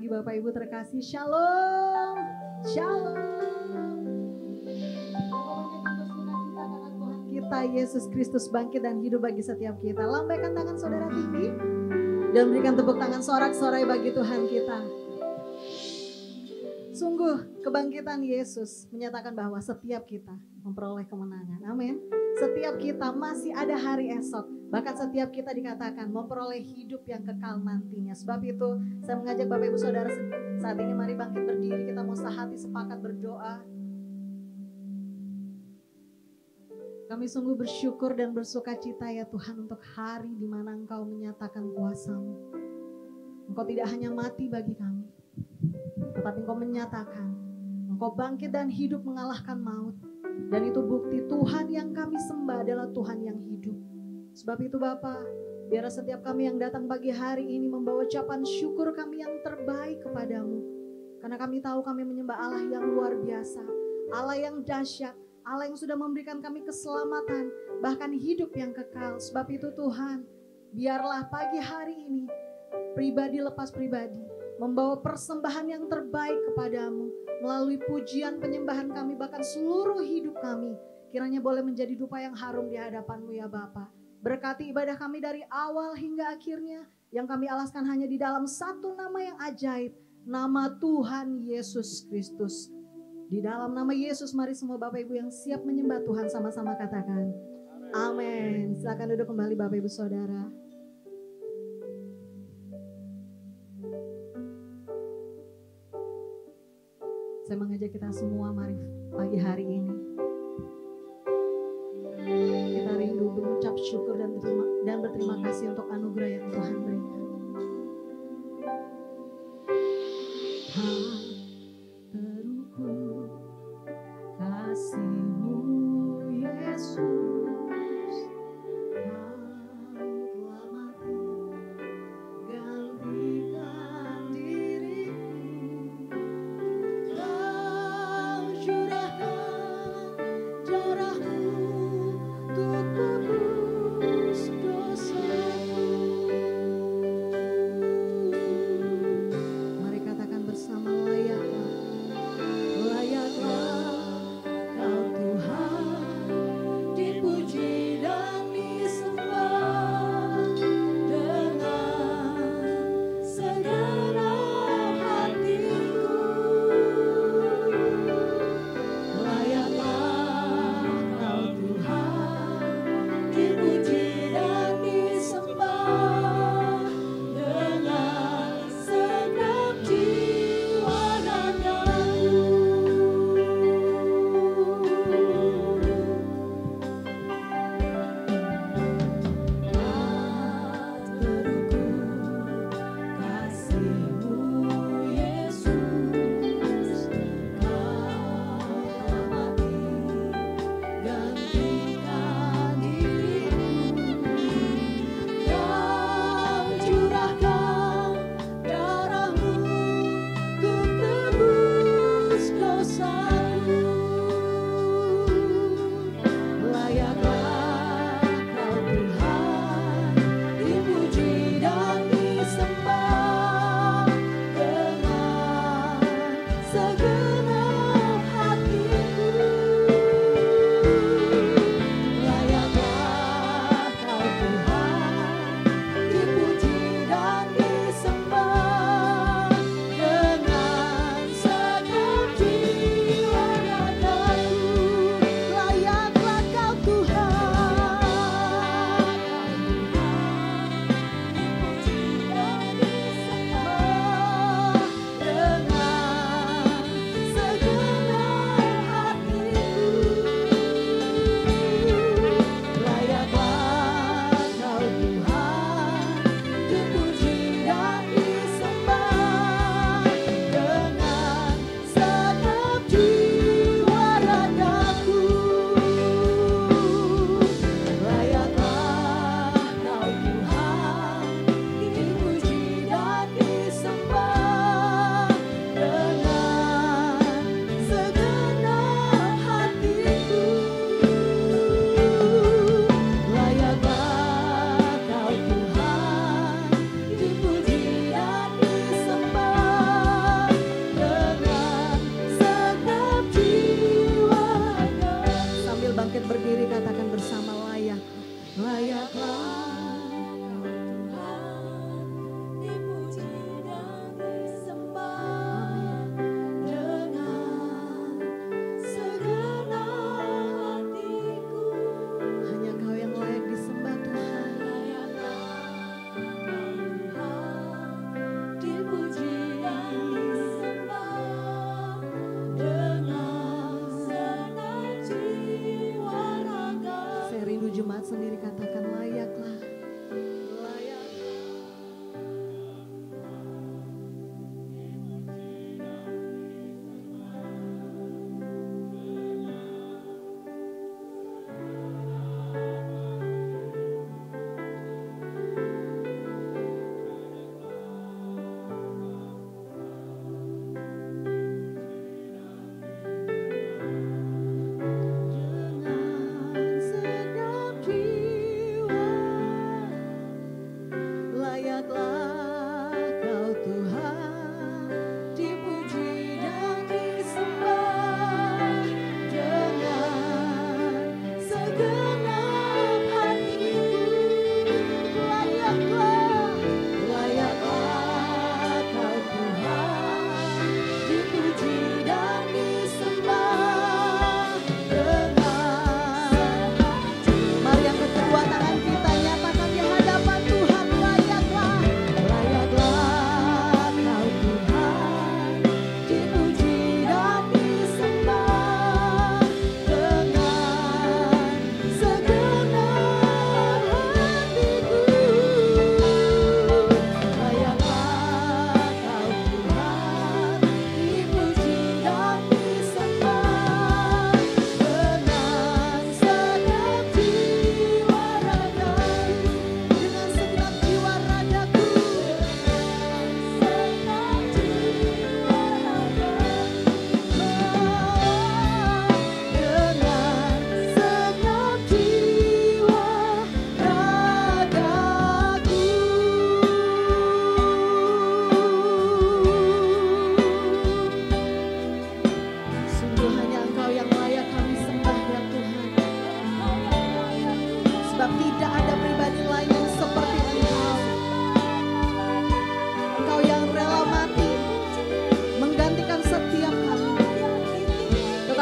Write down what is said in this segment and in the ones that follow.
pagi Bapak Ibu terkasih. Shalom. Shalom. Kita Yesus Kristus bangkit dan hidup bagi setiap kita. Lambaikan tangan saudara tinggi dan berikan tepuk tangan sorak-sorai bagi Tuhan kita. Sungguh kebangkitan Yesus menyatakan bahwa setiap kita memperoleh kemenangan. Amin. Setiap kita masih ada hari esok. Bahkan setiap kita dikatakan memperoleh hidup yang kekal nantinya. Sebab itu saya mengajak Bapak Ibu Saudara saat ini mari bangkit berdiri. Kita mau sehati sepakat berdoa. Kami sungguh bersyukur dan bersuka cita ya Tuhan untuk hari di mana Engkau menyatakan kuasa-Mu. Engkau tidak hanya mati bagi kami, tetapi Engkau menyatakan Engkau bangkit dan hidup mengalahkan maut. Dan itu bukti Tuhan yang kami sembah adalah Tuhan yang hidup. Sebab itu Bapa, biar setiap kami yang datang pagi hari ini membawa ucapan syukur kami yang terbaik kepadamu. Karena kami tahu kami menyembah Allah yang luar biasa, Allah yang dahsyat, Allah yang sudah memberikan kami keselamatan, bahkan hidup yang kekal. Sebab itu Tuhan, biarlah pagi hari ini pribadi lepas pribadi membawa persembahan yang terbaik kepadamu melalui pujian penyembahan kami, bahkan seluruh hidup kami kiranya boleh menjadi dupa yang harum di hadapan-Mu ya Bapa. Berkati ibadah kami dari awal hingga akhirnya, yang kami alaskan hanya di dalam satu nama yang ajaib, nama Tuhan Yesus Kristus. Di dalam nama Yesus mari semua Bapak Ibu yang siap menyembah Tuhan sama-sama katakan amin. Silakan duduk kembali Bapak Ibu Saudara. Saya mengajak kita semua mari pagi hari ini kita rindu mengucap syukur dan berterima kasih untuk anugerah yang Tuhan berikan. Terukur kasih-Mu Yesus, Kau telah mati gantikan diriku. Kau curahkan darah-Mu untuk tebus dosaku. Mari katakan bersama, layaklah Kau Tuhan di sendiri katakan bersama, layak, layaklah. Jemaat sendiri katakan layaklah, layaklah.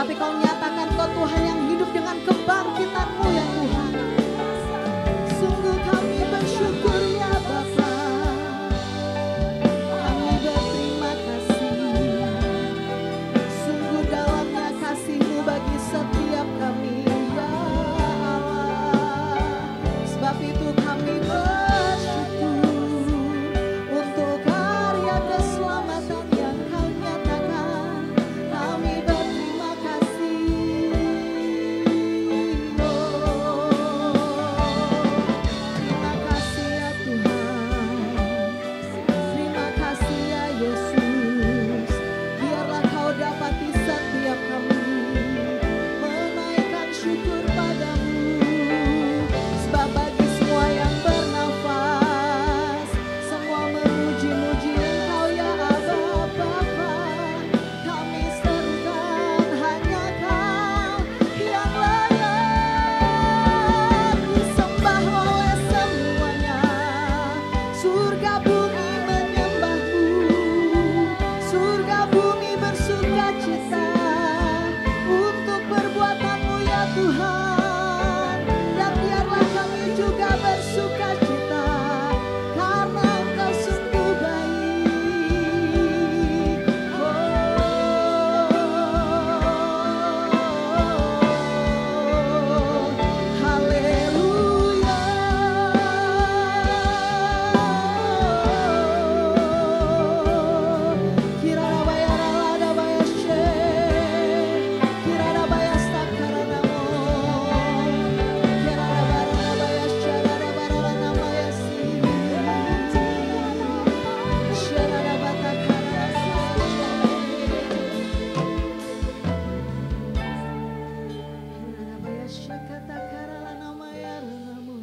Tapi kau nyatakan kau Tuhan yang hidup dengan kebangkitan-Mu ya Tuhan. Sungguh kami bersyukur ya Bapa. Kami berterima kasih. Sungguh dalamnya kasih-Mu bagi setiap kami ya Allah. Sebab itu kami bersyukur untuk karya keselamatan yang Kau nyatakan. Kami berterima kasih. Terima kasih ya Tuhan. Terima kasih ya Yesus. Biarlah Kau dapati setiap kami menaikkan syukur padamu. Sebab bagi semua yang bernafas, semua memuji-muji Engkau ya Aba Bapa. Kami serukan hanya Kau yang layak disembah oleh semuanya. Surga bumi menyembah-Mu, surga bumi bersuka cita untuk perbuatan-Mu ya Tuhan. Dan biarlah kami juga bersuka cita karena Engkau sungguh baik. Haleluya. Kirana bayara lada bayashe, kirana bayasta karanamo, kirana barana bayasha rada barana mayasi, shara bata karana, kirana bayasha kata karana mayaranamu,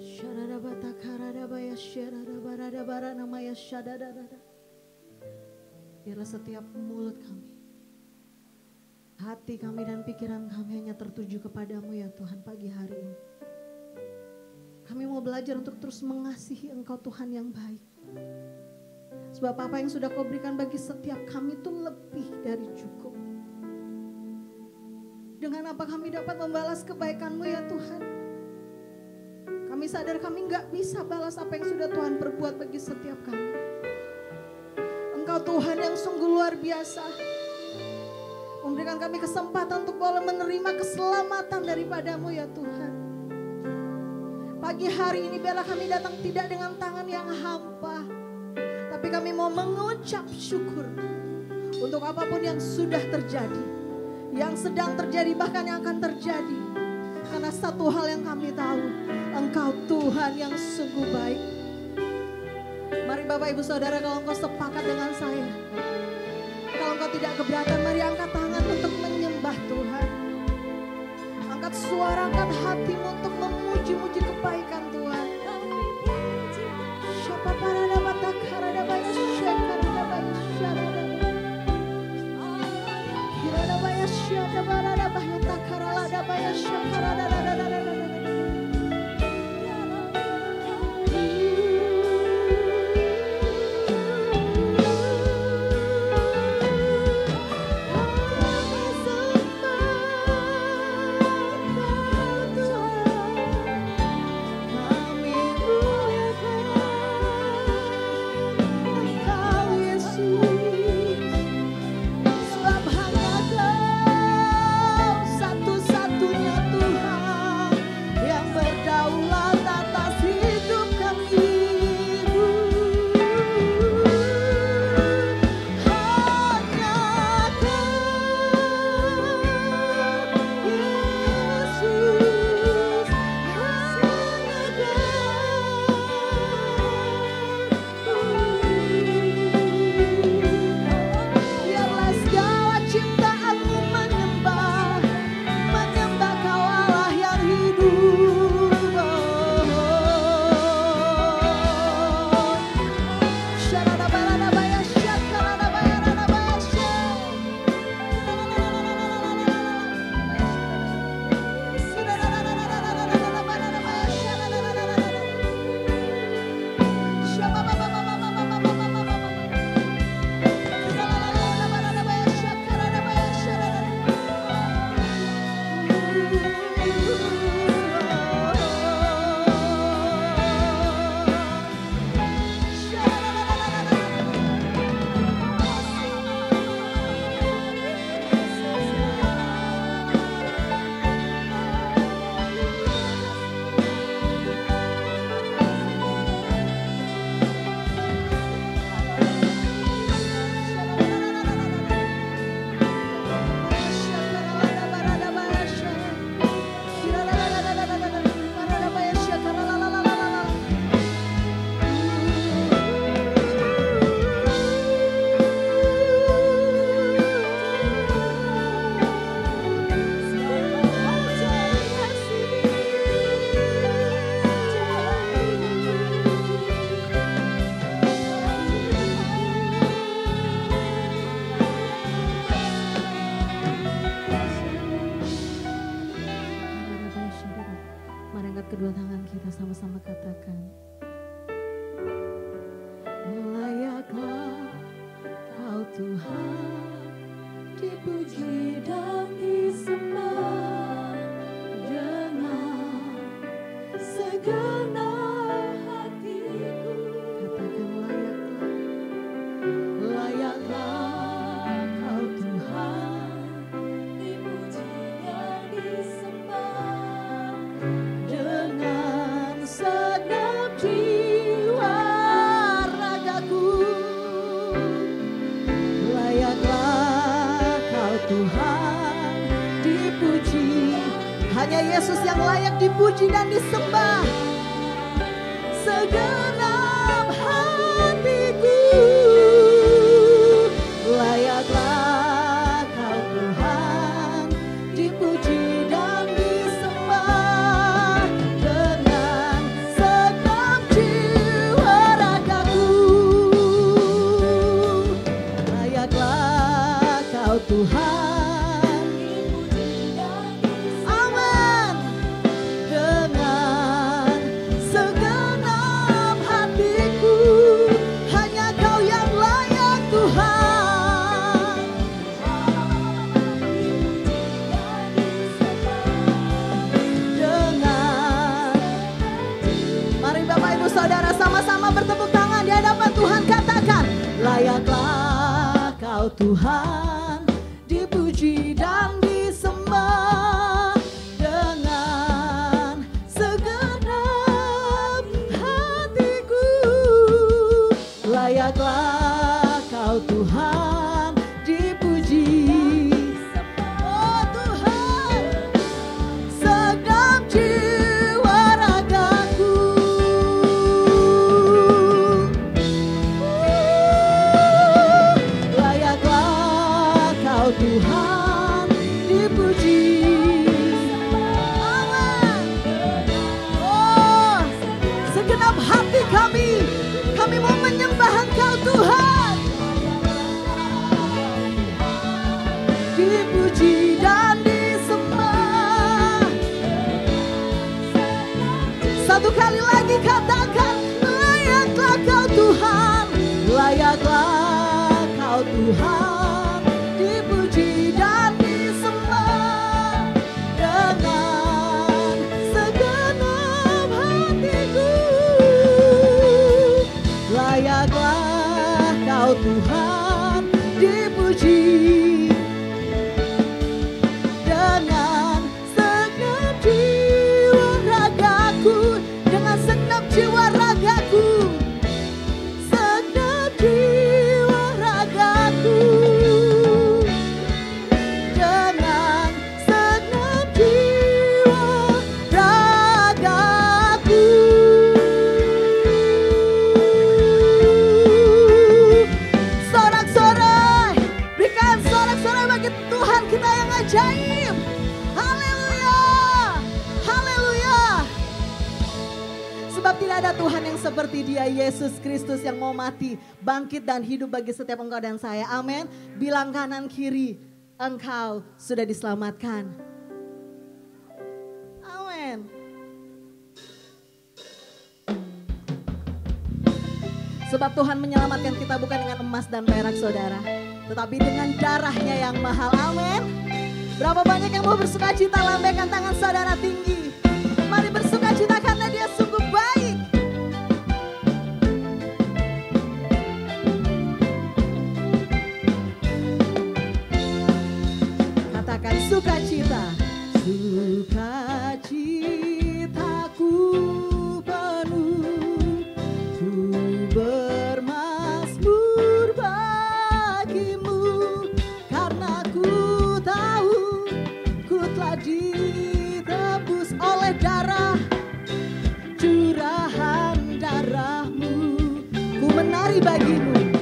shara bata karana bayasha rada barada barana mayasha dada dada. Biarlah setiap mulut kami Hati kami dan pikiran kami hanya tertuju kepadamu ya Tuhan pagi hari ini. Kami mau belajar untuk terus mengasihi Engkau Tuhan yang baik. Sebab apa yang sudah Kau berikan bagi setiap kami itu lebih dari cukup. Dengan apa kami dapat membalas kebaikan-Mu ya Tuhan. Kami sadar kami gak bisa balas apa yang sudah Tuhan perbuat bagi setiap kami. Engkau Tuhan yang sungguh luar biasa. Memberikan kami kesempatan untuk boleh menerima keselamatan daripada-Mu ya Tuhan. Pagi hari ini biarlah kami datang tidak dengan tangan yang hampa. Tapi kami mau mengucap syukur untuk apapun yang sudah terjadi. Yang sedang terjadi bahkan yang akan terjadi. Karena satu hal yang kami tahu, Engkau Tuhan yang sungguh baik. Mari Bapak Ibu Saudara, kalau Engkau sepakat dengan saya, kalau Engkau tidak keberatan, mari angkat tangan untuk menyembah Tuhan. Angkat suara, angkat hatimu untuk memuji-muji kebaikan Tuhan. Siapa para dapat takara dapat syekara dapat syarada. Kira dapat syada para dapat takara dapat syekara dapat. Kedua tangan kita sama-sama katakan, layaklah Kau Tuhan, dipuji dan disembah dengan segenap hatiku. Katakan layaklah Kau Tuhan, dipuji dan disembah dengan segenap jiwa ragaku. Layaklah Kau Tuhan, dipuji. Hanya Yesus yang layak dipuji dan disembah segenap hatiku. Layaklah Kau Tuhan, dipuji dan disembah dengan segenap jiwa ragaku. Layaklah Kau Tuhan, Tuhan, dipuji dan disembah dengan segenap hatiku. Layaklah Kau Tuhan, dipuji. Oh Tuhan, segenap jiwa ragaku. Layaklah Kau Tuhan, dipuji. Amin. Oh, segenap hati kami mau menyembah Engkau Tuhan. Dipuji dan disembah. Satu kali lagi katakan, layaklah Kau Tuhan, layaklah Kau Tuhan, dipuji dan disembah dengan segenap hatiku. Layaklah Kau Tuhan, dipuji dengan segenap jiwa ragaku, dengan segenap jiwa ragaku, segenap jiwa ragaku, dengan segenap jiwa ragaku. Sorak-sorai, berikan sorak-sorai bagi Tuhan kita yang ajaib. Haleluya, haleluya. Sebab tidak ada Tuhan yang seperti Dia, Yesus Kristus yang mau mati, bangkit dan hidup bagi setiap engkau dan saya. Amin. Bilang kanan kiri, engkau sudah diselamatkan. Amin. Sebab Tuhan menyelamatkan kita bukan dengan emas dan perak saudara, tetapi dengan darahnya yang mahal. Amin. Berapa banyak yang mau bersuka cita, lambaikan tangan saudara tinggi. Mari bersuka cita karena Dia sungguh baik. Katakan sukacita. Sukacitaku penuh, ku bermazmur bagimu, karena ku tahu ku telah ditebus oleh darah, curahan darahmu. Ku menari bagimu,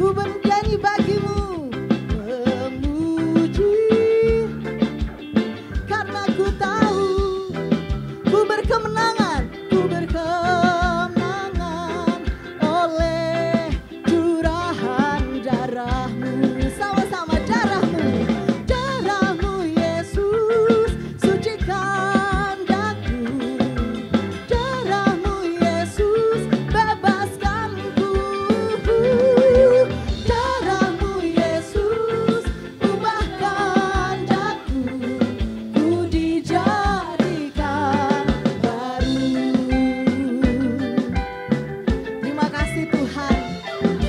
ku bernyanyi bagimu, memuji, karena ku tahu ku berkemenangan oleh curahan darahmu. Sama-sama, darahmu, darahmu Yesus, sucikan daku, darahmu Yesus, bebaskanku, darahmu Yesus, ubahkan daku, ku dijadikan baru. Terima kasih Tuhan,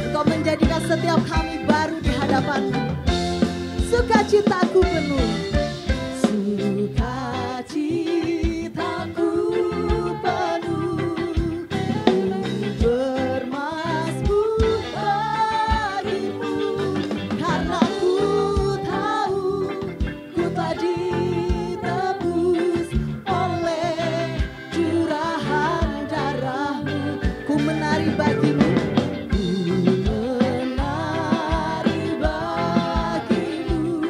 Engkau menjadikan setiap kami baru di hadapan-Mu. Sukacitaku penuh, sukacitaku penuh, ku bermazmur bagimu, karena ku tahu ku telah ditebus oleh curahan darahmu. Ku menari bagimu, ku menari bagimu,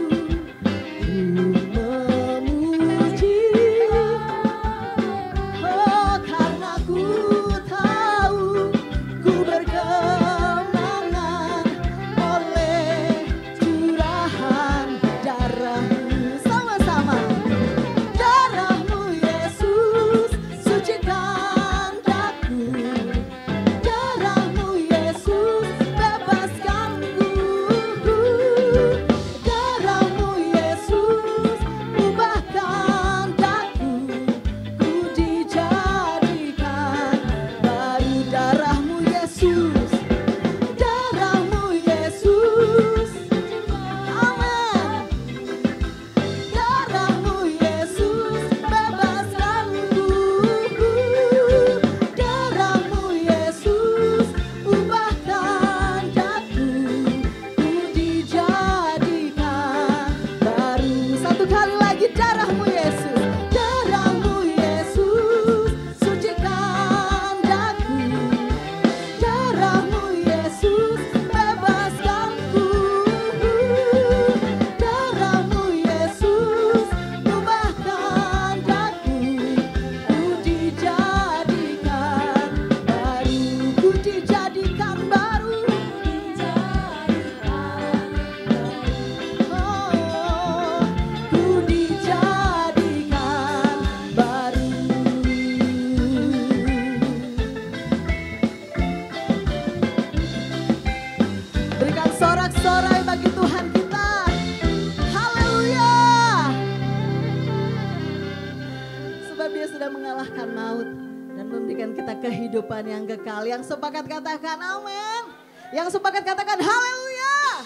mengalahkan maut dan memberikan kita kehidupan yang kekal. Yang sepakat katakan amin. Yang sepakat katakan haleluya.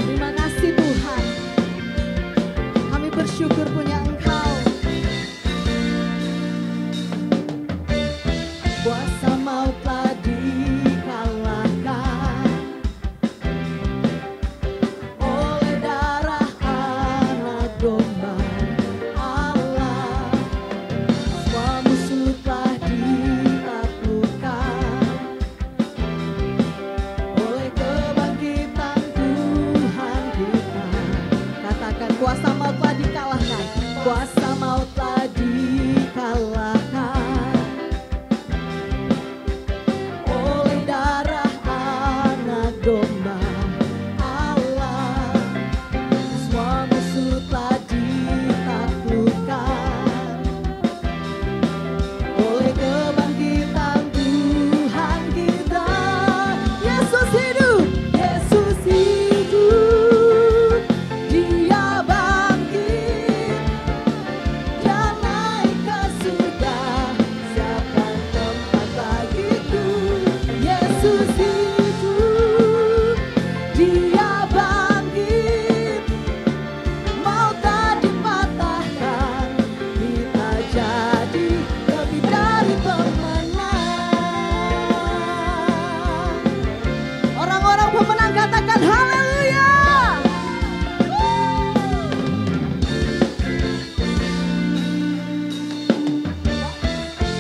Terima kasih Tuhan. Kami bersyukur punya Engkau. Kuasa maut telah dikalahkan oleh darah anak domba Allah. Semua musuh telah ditaklukkan oleh kebangkitan Tuhan kita. Katakan kuasa maut telah dikalahkan. Kuasa maut telah dikalahkan domba Allah. Semua musuh telah ditaklukkan oleh kebangkitan Tuhan kita. Yesus hidup, Yesus hidup, Dia bangkit, Dia naik ke surga, siapkan tempat bagiku. Yesus hidup, Dia bangkit, maut tak dipatahkan, kita jadi lebih dari pemenang. Orang-orang pemenang katakan haleluya.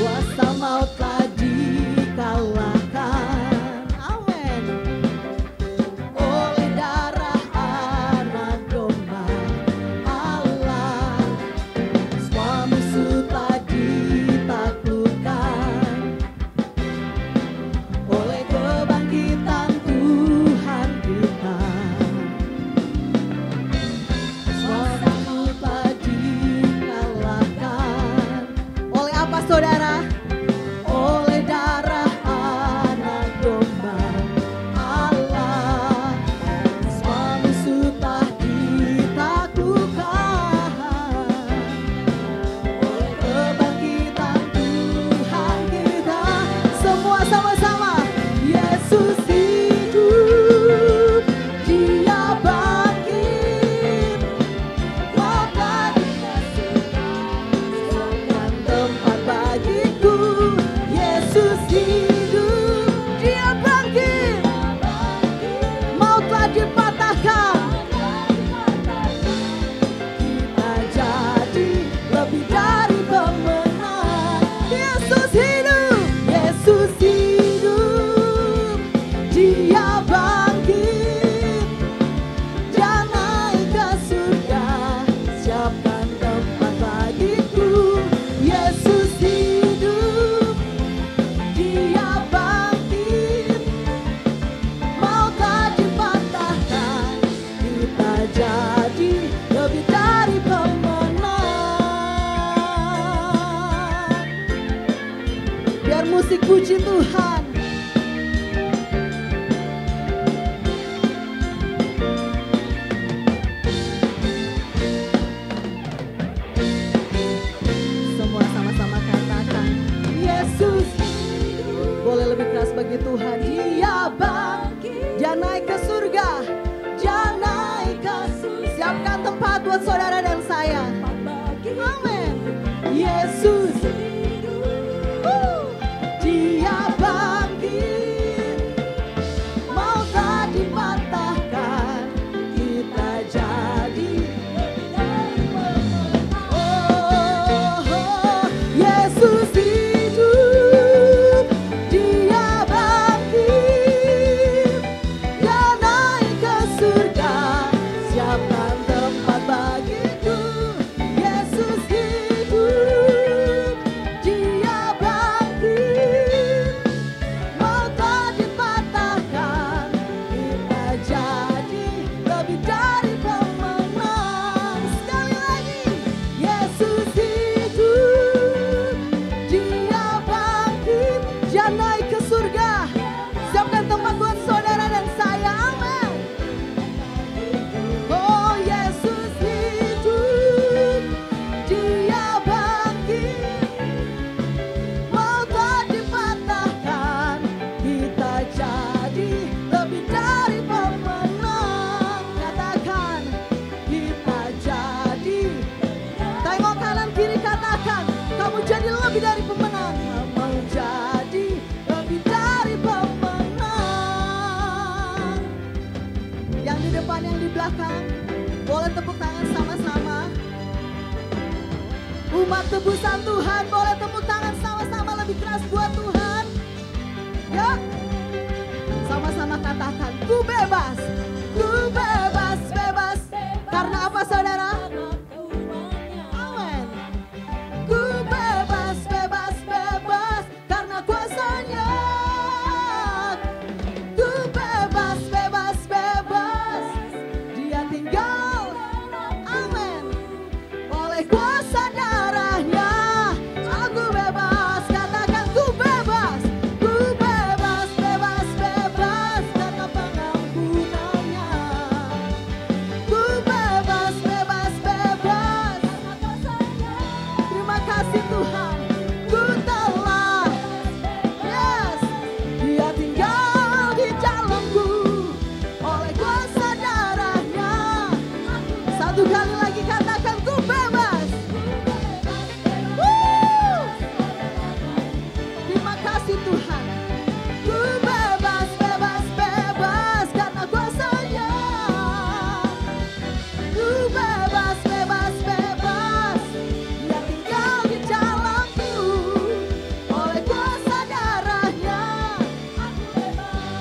Kuasa maut telah dikalahkan, amin, oleh darah anak domba Allah. Semua musuh telah ditaklukkan oleh kebangkitan Tuhan kita. Semua musuh telah dikalahkan oleh apa saudara? Oleh darah anak domba Allah. Semua musuh telah ditaklukkan oleh kebangkitan Tuhan kita. Semua sama-sama. Yesus hidup, Dia bangkit, maut telah dikasihkan tempat bagiku. Yesus hidup, Dia bangkit, maut telah dipatahkan, kita jadi lebih dari pemenang. Yesus hidup, Yesus hidup, Dia bangkit, Dia naik ke surga, siapkan tempat bagiku. Yesus hidup, Dia bangkit, maut tak dipatahkan, kita jadi lebih dari pemenang. Biar musik puji Tuhan. belakang, boleh tepuk tangan sama-sama. Umat tebusan Tuhan, boleh tepuk tangan sama-sama lebih keras buat Tuhan. Ya, sama-sama katakan, ku bebas, bebas. Karena apa saudara? Amin. Ku bebas, karena kuasanya. Ku bebas, dia tinggal. Amin. Oleh kuasa darahnya, aku bebas. Katakan ku bebas, karena pengampunannya. Ku bebas, terima kasih Tuhan. Ku telah, yes, dia tinggal di dalamku. Oleh kuasa darahnya. Satu kali lagi katakan ku bebas. Terima kasih Tuhan. Ku bebas, karena kuasanya. Ku bebas, dia tinggal di dalamku. Oleh kuasa darahnya.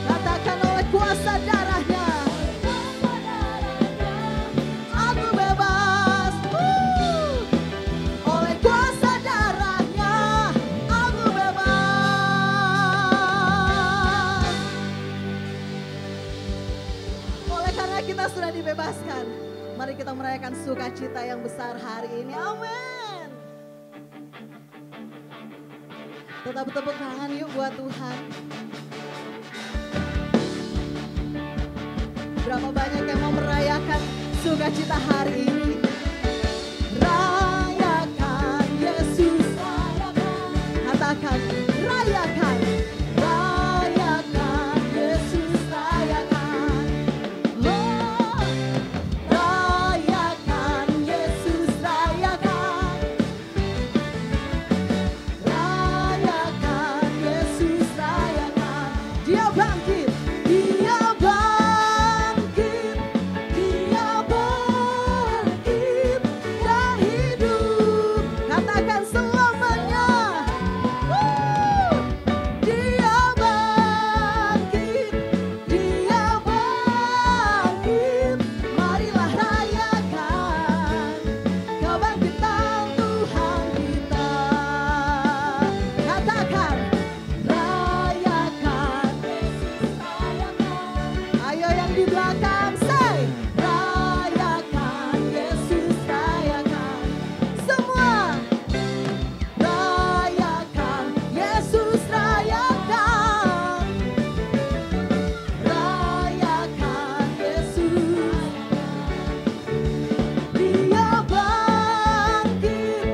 Katakan oleh kuasa darahnya. Aku bebas. Oleh kuasa darahnya, aku bebas. Oleh karena kita sudah dibebaskan, mari kita merayakan sukacita yang besar hari ini. Amin. Tetap tepuk tangan yuk buat Tuhan. Berapa banyak yang mau merayakan sukacita hari ini? Rayakan Yesus. Katakan, rayakan. Rayakan Yesus, rayakan. Oh, rayakan Yesus, rayakan. Rayakan Yesus, rayakan. Dia bangkit, dia bangkit, dia bangkit dan hidup. Katakan selamanya. Dia bangkit, dia bangkit. Marilah rayakan kebangkitan Tuhan kita. Katakan, rayakan. Ayo yang di belakang, say, rayakan Yesus, rayakan. Semua, rayakan Yesus, rayakan. Rayakan Yesus. Dia bangkit,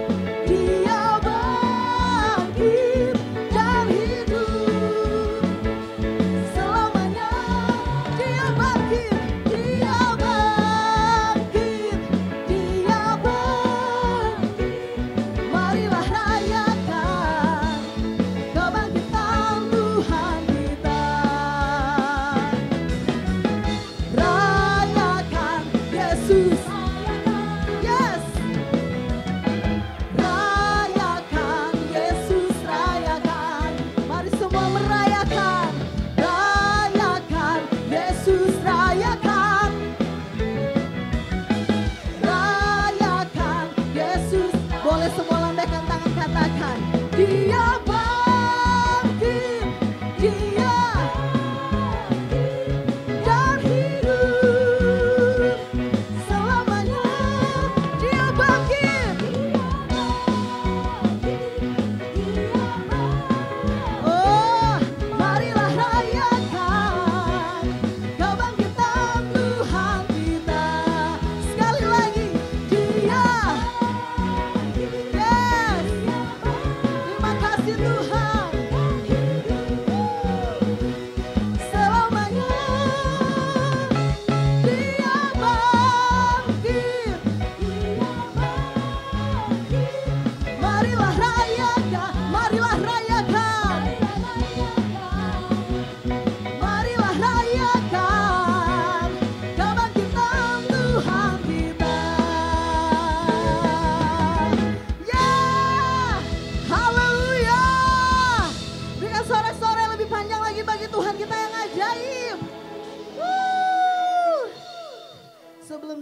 dia bangkit dan hidup selamanya. Dia bangkit, dia bangkit, dia bangkit. Marilah rayakan kebangkitan Tuhan kita. Rayakan Yesus. Yes. Rayakan Yesus, rayakan. Mari semua merayakan. Rayakan Yesus, rayakan. Rayakan Yesus. Boleh semua lambaikan tangan, katakan, dia bangkit, dia dan hidup selamanya. Dia bangkit. Oh, marilah rayakan kebangkitan Tuhan kita. Sekali lagi, dia. Yes. Terima kasih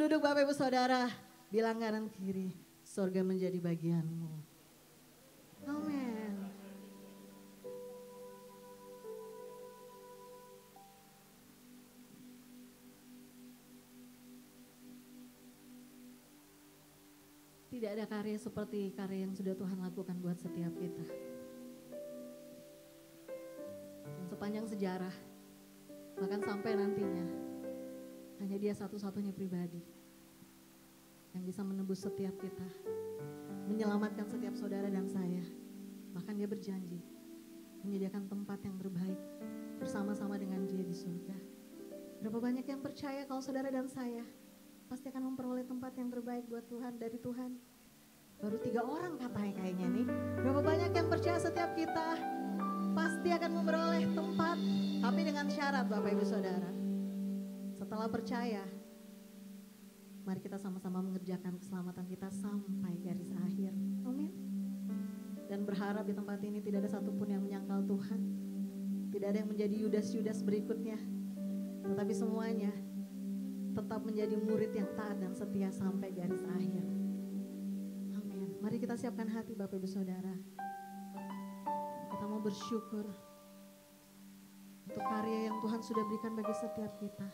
duduk Bapak Ibu Saudara, bilang kanan kiri, surga menjadi bagianmu. Amin. Tidak ada karya seperti karya yang sudah Tuhan lakukan buat setiap kita. Dan sepanjang sejarah, bahkan sampai nantinya, hanya Dia satu-satunya pribadi yang bisa menembus setiap kita, menyelamatkan setiap saudara dan saya. Bahkan Dia berjanji menyediakan tempat yang terbaik bersama-sama dengan Dia di surga. Berapa banyak yang percaya kalau saudara dan saya pasti akan memperoleh tempat yang terbaik buat Tuhan, dari Tuhan. Baru 3 orang katanya kayaknya nih. Berapa banyak yang percaya setiap kita pasti akan memperoleh tempat, tapi dengan syarat Bapak Ibu Saudara. Setelah percaya, mari kita sama-sama mengerjakan keselamatan kita sampai garis akhir. Amin. Dan berharap di tempat ini tidak ada satupun yang menyangkal Tuhan. Tidak ada yang menjadi Yudas-Yudas berikutnya. Tetapi semuanya tetap menjadi murid yang taat dan setia sampai garis akhir. Amin. Mari kita siapkan hati Bapak Ibu Saudara. Kita mau bersyukur untuk karya yang Tuhan sudah berikan bagi setiap kita.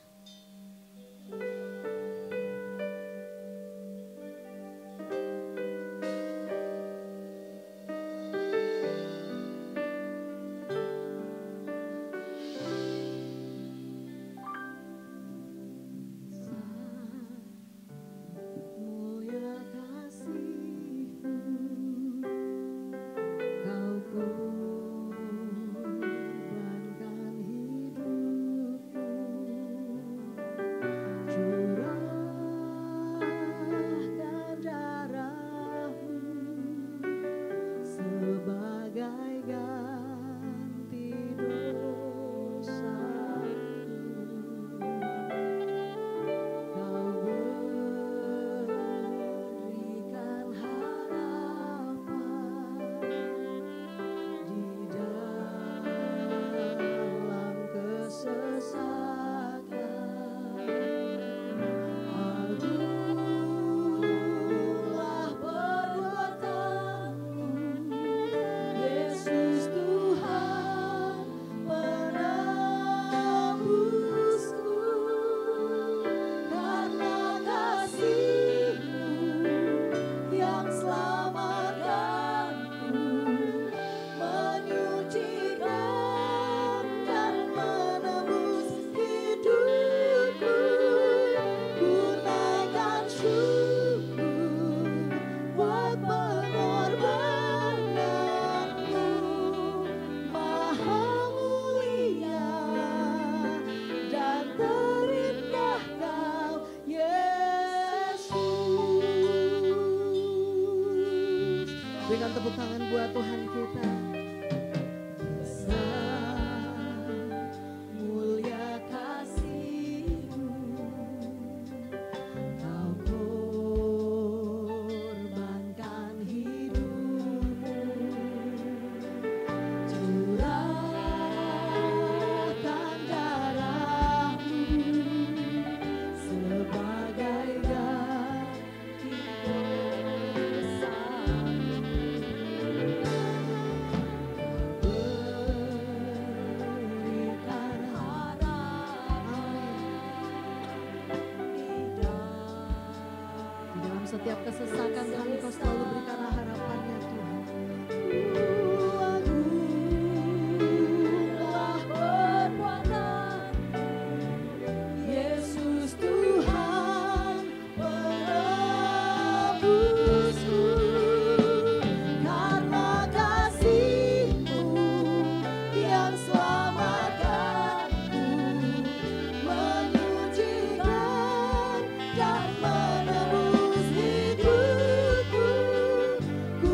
Berikan tepuk tangan buat Tuhan kita. Mulia kasih-Mu, Kau korbankan hidup-Mu, curahkan darah-Mu sebagai ganti setiap kesesakan kami, Kau selalu berikan harapannya Tuhan. Agunglah perbuatan Yesus Tuhan penebusku, karena kasih-Mu yang selamatkanku, menyucikan dan menebus hidupku. Ku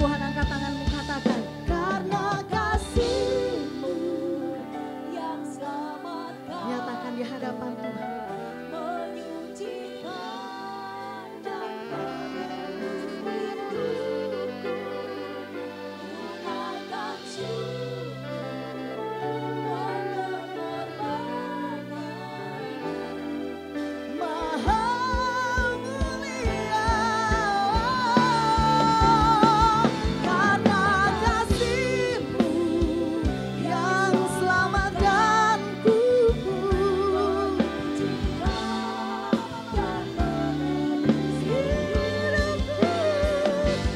Tuhan, angkat tanganmu, katakan, karena kasih-Mu yang selamatkan. Nyatakan di hadapan Tuhan. Menyucikan dan menebus hidupku. Tunaikan syukur dan pengorbanan. Maha mulia, karena kasih-Mu yang selamatkanku. Dan menebus hidupku.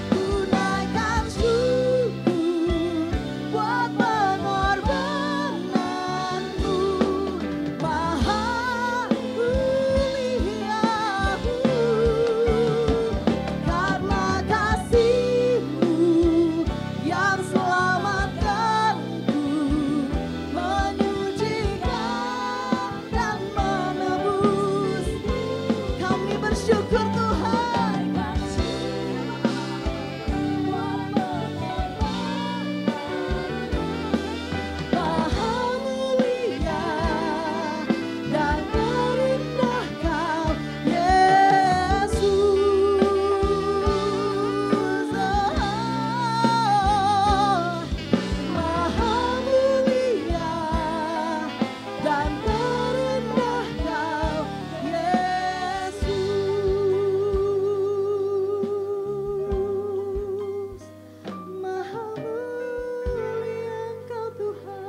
Tunaikan syukur buat pengorbananmu. Maha mulia, karena kasih-Mu yang selamatkanku, menyucikan dan menebus. Kami bersyukur Tuhan. Maha mulia dan terindah Kau, Yesus. Maha mulia dan terindah Kau, Yesus. Maha mulia Engkau Tuhan.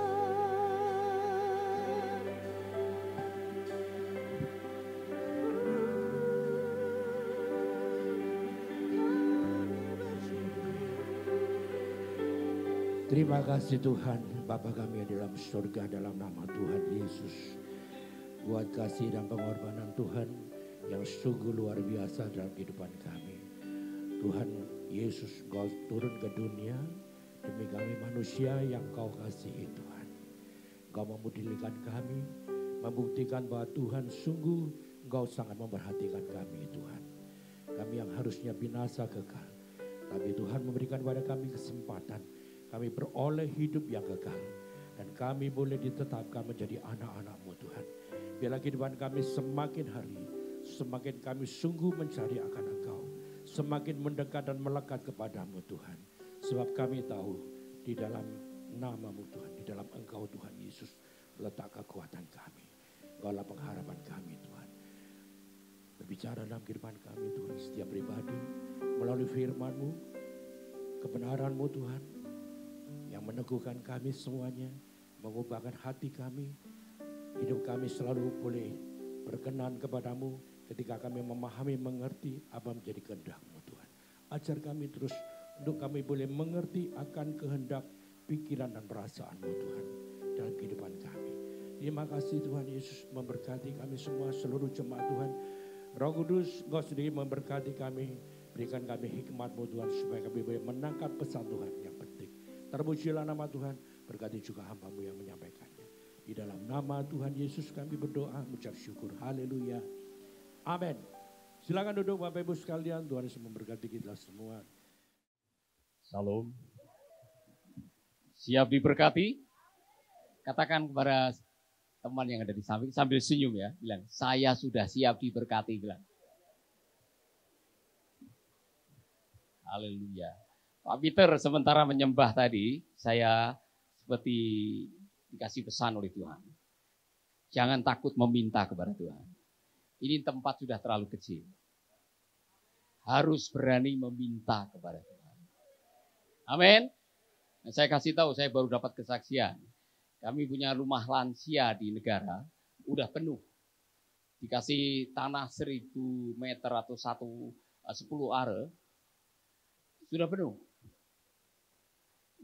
Terima kasih Tuhan, Bapa kami yang dalam surga, dalam nama Tuhan Yesus. Buat kasih dan pengorbanan Tuhan yang sungguh luar biasa dalam kehidupan kami. Tuhan Yesus, Kau turun ke dunia demi kami manusia yang Kau kasihi Tuhan. Kau memuliakan kami, membuktikan bahwa Tuhan sungguh Engkau sangat memperhatikan kami Tuhan. Kami yang harusnya binasa kekal, tapi Tuhan memberikan kepada kami kesempatan. Kami beroleh hidup yang kekal. Dan kami boleh ditetapkan menjadi anak-anak-Mu Tuhan. Biarlah kehidupan kami semakin hari, semakin kami sungguh mencari akan Engkau. Semakin mendekat dan melekat kepadamu Tuhan. Sebab kami tahu di dalam nama-Mu Tuhan, di dalam Engkau Tuhan Yesus, letak kekuatan kami. Engkaulah pengharapan kami Tuhan. Berbicara dalam kehidupan kami Tuhan, setiap pribadi melalui firman-Mu, kebenaran-Mu Tuhan, yang meneguhkan kami semuanya, mengubahkan hati kami, hidup kami selalu boleh berkenan kepadamu ketika kami memahami, mengerti apa menjadi kehendak-Mu Tuhan. Ajar kami terus untuk kami boleh mengerti akan kehendak, pikiran dan perasaan-Mu Tuhan dalam kehidupan kami. Terima kasih Tuhan Yesus, memberkati kami semua, seluruh jemaat Tuhan. Roh Kudus, Engkau sendiri memberkati kami, berikan kami hikmat-Mu Tuhan supaya kami boleh menangkap pesan Tuhan yang penting. Terpujilah nama Tuhan, berkati juga hamba-Mu yang menyampaikannya. Di dalam nama Tuhan Yesus kami berdoa, mengucap syukur. Haleluya. Amin. Silakan duduk Bapak Ibu sekalian, Tuhan Yesus memberkati kita semua. Salam. Siap diberkati? Katakan kepada teman yang ada di samping sambil senyum ya, bilang, saya sudah siap diberkati, bilang. Haleluya. Pak Peter sementara menyembah tadi, saya seperti dikasih pesan oleh Tuhan. Jangan takut meminta kepada Tuhan. Ini tempat sudah terlalu kecil. Harus berani meminta kepada Tuhan. Amin. Nah, saya kasih tahu, saya baru dapat kesaksian. Kami punya rumah lansia di negara, udah penuh. Dikasih tanah 1000 meter atau 10 are, sudah penuh.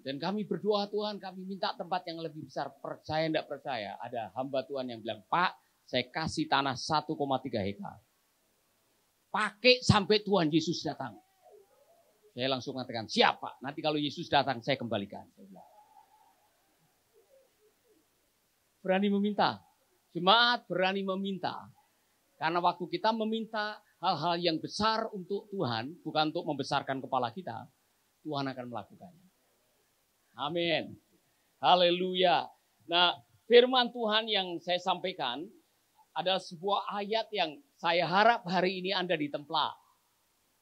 Dan kami berdoa Tuhan, kami minta tempat yang lebih besar. Percaya enggak percaya, ada hamba Tuhan yang bilang, Pak, saya kasih tanah 1,3 hektar. Pakai sampai Tuhan Yesus datang. Saya langsung mengatakan, siap Pak, nanti kalau Yesus datang saya kembalikan. Saya bilang. Berani meminta. Jemaat berani meminta. Karena waktu kita meminta hal-hal yang besar untuk Tuhan, bukan untuk membesarkan kepala kita, Tuhan akan melakukannya. Amin. Haleluya. Nah, firman Tuhan yang saya sampaikan adalah sebuah ayat yang saya harap hari ini Anda ditemplak.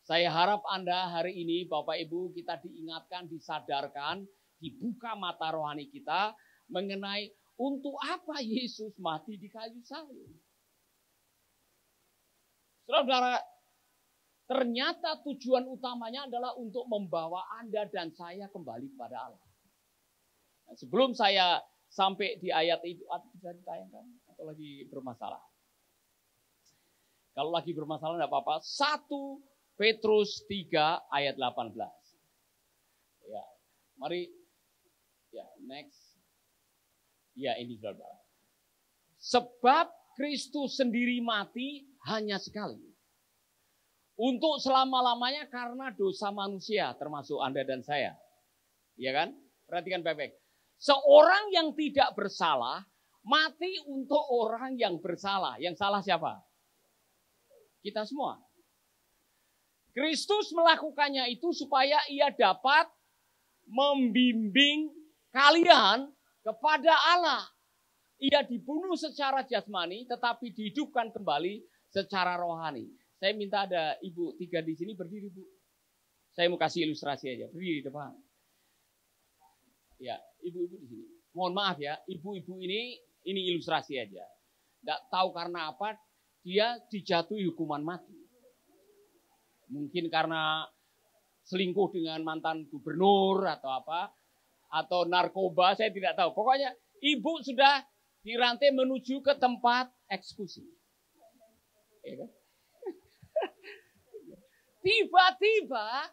Saya harap Anda hari ini, Bapak Ibu, kita diingatkan, disadarkan, dibuka mata rohani kita mengenai untuk apa Yesus mati di kayu salib. Saudara, ternyata tujuan utamanya adalah untuk membawa Anda dan saya kembali kepada Allah. Nah, sebelum saya sampai di ayat itu, bisa ditayangkan atau lagi bermasalah? Kalau lagi bermasalah tidak apa-apa. 1 Petrus 3 ayat 18. Ya, mari. Ya, next. Ya, ini saudara. Sebab Kristus sendiri mati hanya sekali. Untuk selama-lamanya karena dosa manusia, termasuk Anda dan saya. Ya kan? Perhatikan baik-baik. Seorang yang tidak bersalah, mati untuk orang yang bersalah. Yang salah siapa? Kita semua. Kristus melakukannya itu supaya ia dapat membimbing kalian kepada Allah. Ia dibunuh secara jasmani, tetapi dihidupkan kembali secara rohani. Saya minta ada ibu 3 di sini berdiri, Bu. Saya mau kasih ilustrasi aja, berdiri di depan. Ya, ibu-ibu di sini. Mohon maaf ya, ibu-ibu ini ilustrasi aja. Nggak tahu karena apa, dia dijatuhi hukuman mati. Mungkin karena selingkuh dengan mantan gubernur atau apa, atau narkoba, saya tidak tahu. Pokoknya ibu sudah dirantai menuju ke tempat eksekusi. Ya kan? Tiba-tiba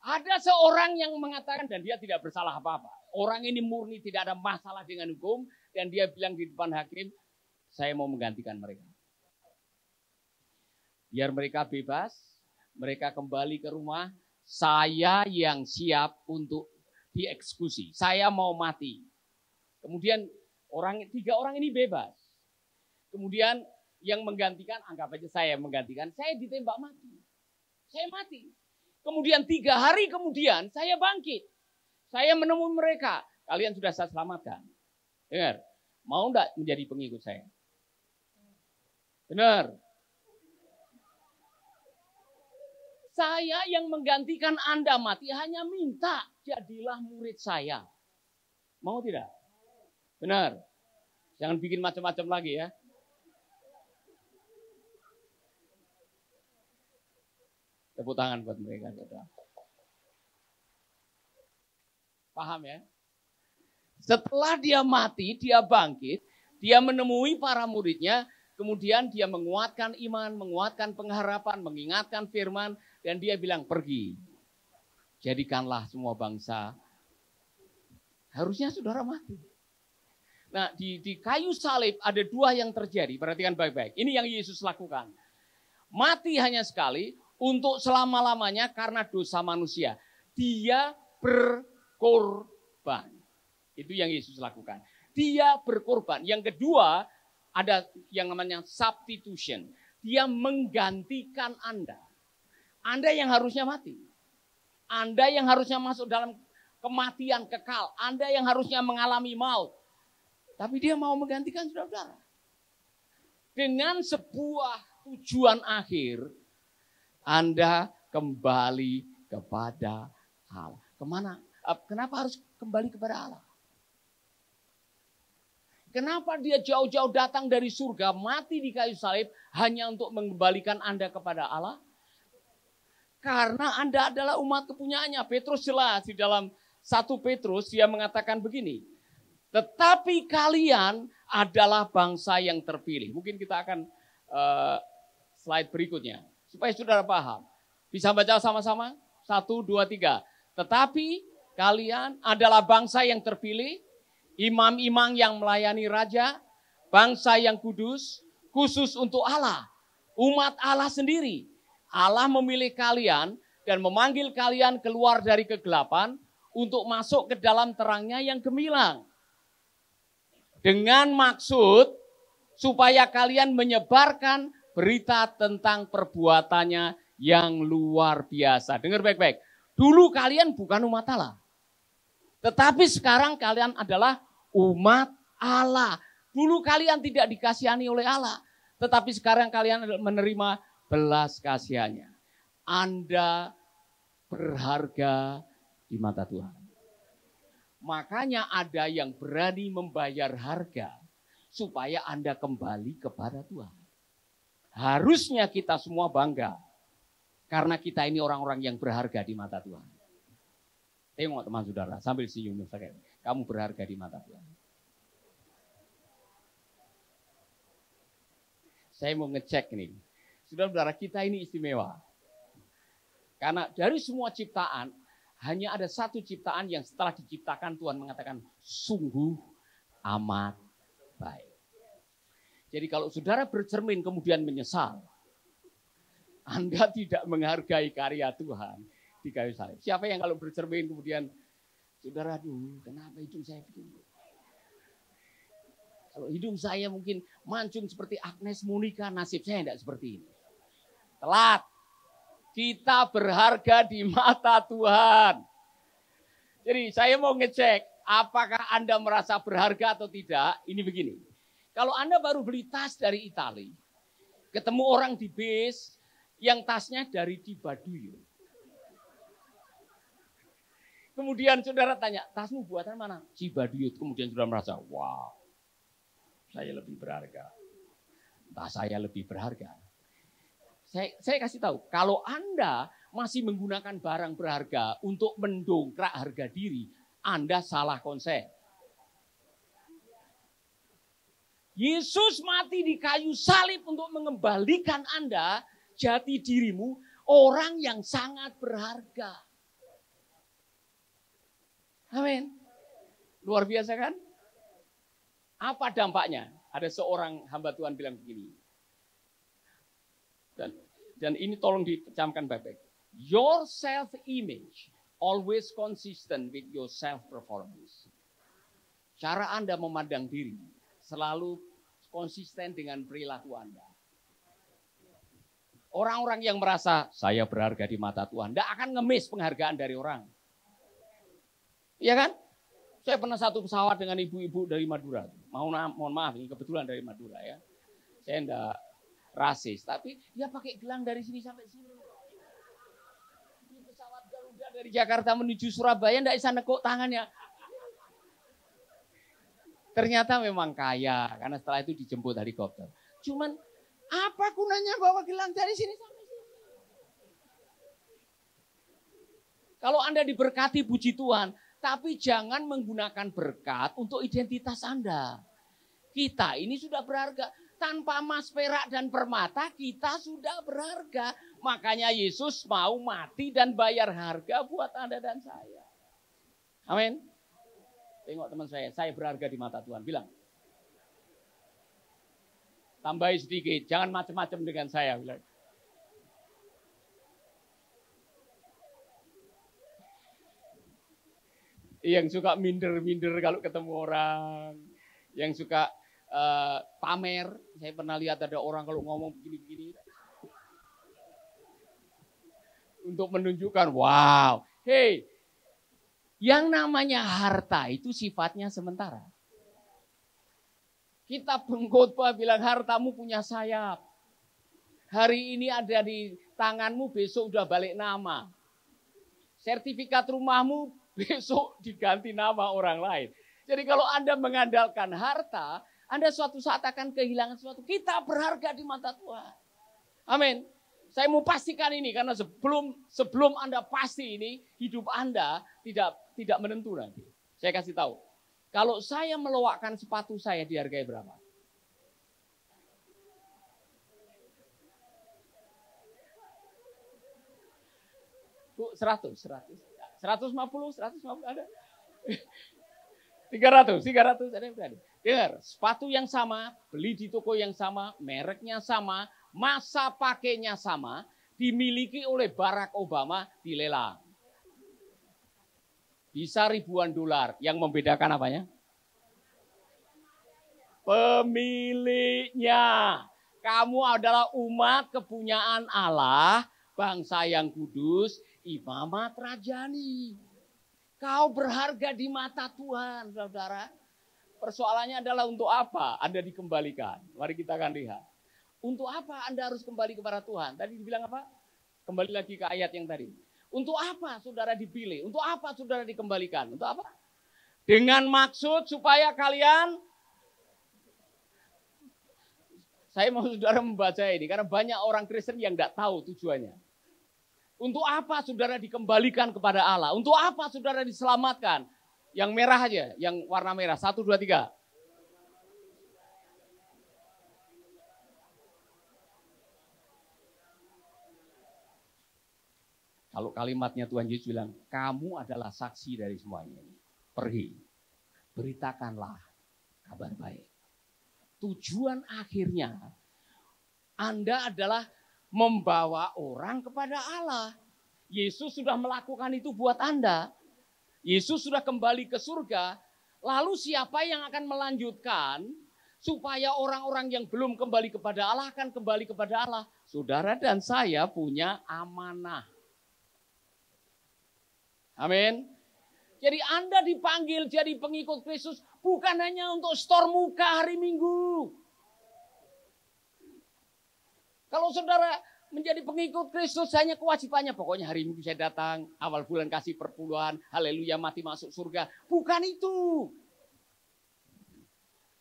ada seorang yang mengatakan, dan dia tidak bersalah apa-apa. Orang ini murni tidak ada masalah dengan hukum, dan dia bilang di depan hakim, saya mau menggantikan mereka. Biar mereka bebas, mereka kembali ke rumah, saya yang siap untuk dieksekusi. Saya mau mati. Kemudian 3 orang ini bebas. Kemudian yang menggantikan, anggap aja saya menggantikan, saya ditembak mati. Saya mati. Kemudian 3 hari kemudian saya bangkit. Saya menemui mereka. Kalian sudah saya selamatkan. Dengar, mau enggak menjadi pengikut saya? Benar. Saya yang menggantikan Anda mati hanya minta jadilah murid saya. Mau tidak? Benar. Jangan bikin macam-macam lagi ya. Tepuk tangan buat mereka. Paham ya? Setelah dia mati, dia bangkit, dia menemui para muridnya, kemudian dia menguatkan iman, menguatkan pengharapan, mengingatkan firman, dan dia bilang, pergi. Jadikanlah semua bangsa. Harusnya saudara mati. Nah, di kayu salib ada 2 yang terjadi. Perhatikan baik-baik. Ini yang Yesus lakukan. Mati hanya sekali untuk selama-lamanya karena dosa manusia. Dia berkorban. Itu yang Yesus lakukan. Dia berkorban. Yang kedua, ada yang namanya substitution. Dia menggantikan Anda. Anda yang harusnya mati. Anda yang harusnya masuk dalam kematian kekal. Anda yang harusnya mengalami maut. Tapi dia mau menggantikan saudara-saudara. Dengan sebuah tujuan akhir, Anda kembali kepada Allah. Kemana? Kenapa harus kembali kepada Allah? Kenapa dia jauh-jauh datang dari surga, mati di kayu salib, hanya untuk mengembalikan Anda kepada Allah? Karena Anda adalah umat kepunyaannya. Petrus jelas di dalam 1 Petrus dia mengatakan begini. Tetapi kalian adalah bangsa yang terpilih. Mungkin kita akan slide berikutnya. Supaya saudara paham. Bisa baca sama-sama? 1, 2, 3. Tetapi kalian adalah bangsa yang terpilih. Imam-imam yang melayani raja. Bangsa yang kudus. Khusus untuk Allah. Umat Allah sendiri. Allah memilih kalian dan memanggil kalian keluar dari kegelapan untuk masuk ke dalam terangnya yang gemilang. Dengan maksud supaya kalian menyebarkan berita tentang perbuatannya yang luar biasa. Dengar baik-baik. Dulu kalian bukan umat Allah. Tetapi sekarang kalian adalah umat Allah. Dulu kalian tidak dikasihani oleh Allah. Tetapi sekarang kalian menerima belas kasihannya. Anda berharga di mata Tuhan. Makanya ada yang berani membayar harga supaya Anda kembali kepada Tuhan. Harusnya kita semua bangga. Karena kita ini orang-orang yang berharga di mata Tuhan. Tengok teman saudara, sambil senyum. Kamu berharga di mata Tuhan. Saya mau ngecek nih. Saudara-saudara, kita ini istimewa. Karena dari semua ciptaan, hanya ada satu ciptaan yang setelah diciptakan Tuhan mengatakan sungguh amat baik. Jadi kalau saudara bercermin kemudian menyesal, Anda tidak menghargai karya Tuhan di kayu salib. Siapa yang kalau bercermin kemudian, saudara, aduh kenapa hidup saya begini? Kalau hidup saya mungkin mancung seperti Agnes Monica, nasib saya tidak seperti ini. Telat. Kita berharga di mata Tuhan. Jadi saya mau ngecek, apakah Anda merasa berharga atau tidak? Ini begini, kalau Anda baru beli tas dari Itali, ketemu orang di bis yang tasnya dari Cibaduyut. Kemudian saudara tanya, tasmu buatan mana? Cibaduyut. Kemudian saudara merasa, wow, saya lebih berharga. Tas saya lebih berharga. Saya kasih tahu, kalau Anda masih menggunakan barang berharga untuk mendongkrak harga diri, Anda salah konsep. Yesus mati di kayu salib untuk mengembalikan Anda, jati dirimu, orang yang sangat berharga. Amin. Luar biasa kan? Apa dampaknya? Ada seorang hamba Tuhan bilang begini. Dan ini tolong dicamkan baik-baik. Your self-image always consistent with your self-performance. Cara Anda memandang diri selalu konsisten dengan perilaku Anda. Orang-orang yang merasa saya berharga di mata Tuhan, tidak akan ngemis penghargaan dari orang. Iya kan? Saya pernah satu pesawat dengan ibu-ibu dari Madura. Mohon maaf, ini kebetulan dari Madura ya. Saya enggak rasis, tapi dia pakai gelang dari sini sampai sini. Di pesawat Garuda dari Jakarta menuju Surabaya enggak bisa nekuk tangannya. Ternyata memang kaya, karena setelah itu dijemput helikopter. Cuman apa gunanya bawa gelang dari sini sampai sini? Kalau Anda diberkati, puji Tuhan, tapi jangan menggunakan berkat untuk identitas Anda. Kita ini sudah berharga. Tanpa emas, perak, dan permata, kita sudah berharga. Makanya Yesus mau mati dan bayar harga buat Anda dan saya. Amin. Tengok teman saya berharga di mata Tuhan. Bilang. Tambahin sedikit, jangan macam-macam dengan saya. Bilang. Yang suka minder-minder kalau ketemu orang. Yang suka pamer. Saya pernah lihat ada orang kalau ngomong begini-begini. Untuk menunjukkan, wow. Hey, yang namanya harta itu sifatnya sementara. Kita pengkhotbah bilang hartamu punya sayap. Hari ini ada di tanganmu, besok udah balik nama. Sertifikat rumahmu besok diganti nama orang lain. Jadi kalau Anda mengandalkan harta, Anda suatu saat akan kehilangan sesuatu. Kita berharga di mata Tuhan. Amin. Saya mau pastikan ini karena sebelum Anda pasti ini, hidup Anda tidak menentu nanti. Saya kasih tahu. Kalau saya meluakkan sepatu saya dihargai berapa? Bu, 150 ada. 300 ada yang berani. Dengar, sepatu yang sama, beli di toko yang sama, mereknya sama, masa pakainya sama, dimiliki oleh Barack Obama, dilelang. Bisa ribuan dolar. Yang membedakan apanya? Pemiliknya. Kamu adalah umat kepunyaan Allah, bangsa yang kudus, Imamat Rajani. Kau berharga di mata Tuhan, saudara. Persoalannya adalah untuk apa Anda dikembalikan? Mari kita akan lihat. Untuk apa Anda harus kembali kepada Tuhan? Tadi dibilang apa? Kembali lagi ke ayat yang tadi. Untuk apa saudara dipilih? Untuk apa saudara dikembalikan? Untuk apa? Dengan maksud supaya kalian... Saya mau saudara membaca ini karena banyak orang Kristen yang tidak tahu tujuannya. Untuk apa saudara dikembalikan kepada Allah? Untuk apa saudara diselamatkan? Yang merah aja, yang warna merah. 1, 2, 3. Kalau kalimatnya Tuhan Yesus bilang, kamu adalah saksi dari semuanya ini. Pergi, beritakanlah kabar baik. Tujuan akhirnya Anda adalah membawa orang kepada Allah. Yesus sudah melakukan itu buat Anda. Yesus sudah kembali ke surga. Lalu siapa yang akan melanjutkan supaya orang-orang yang belum kembali kepada Allah akan kembali kepada Allah? Saudara dan saya punya amanah. Amin. Jadi Anda dipanggil jadi pengikut Kristus bukan hanya untuk store muka hari Minggu. Kalau saudara menjadi pengikut Kristus hanya kewajibannya, pokoknya hari Minggu saya datang, awal bulan kasih perpuluhan, haleluya mati masuk surga. Bukan itu.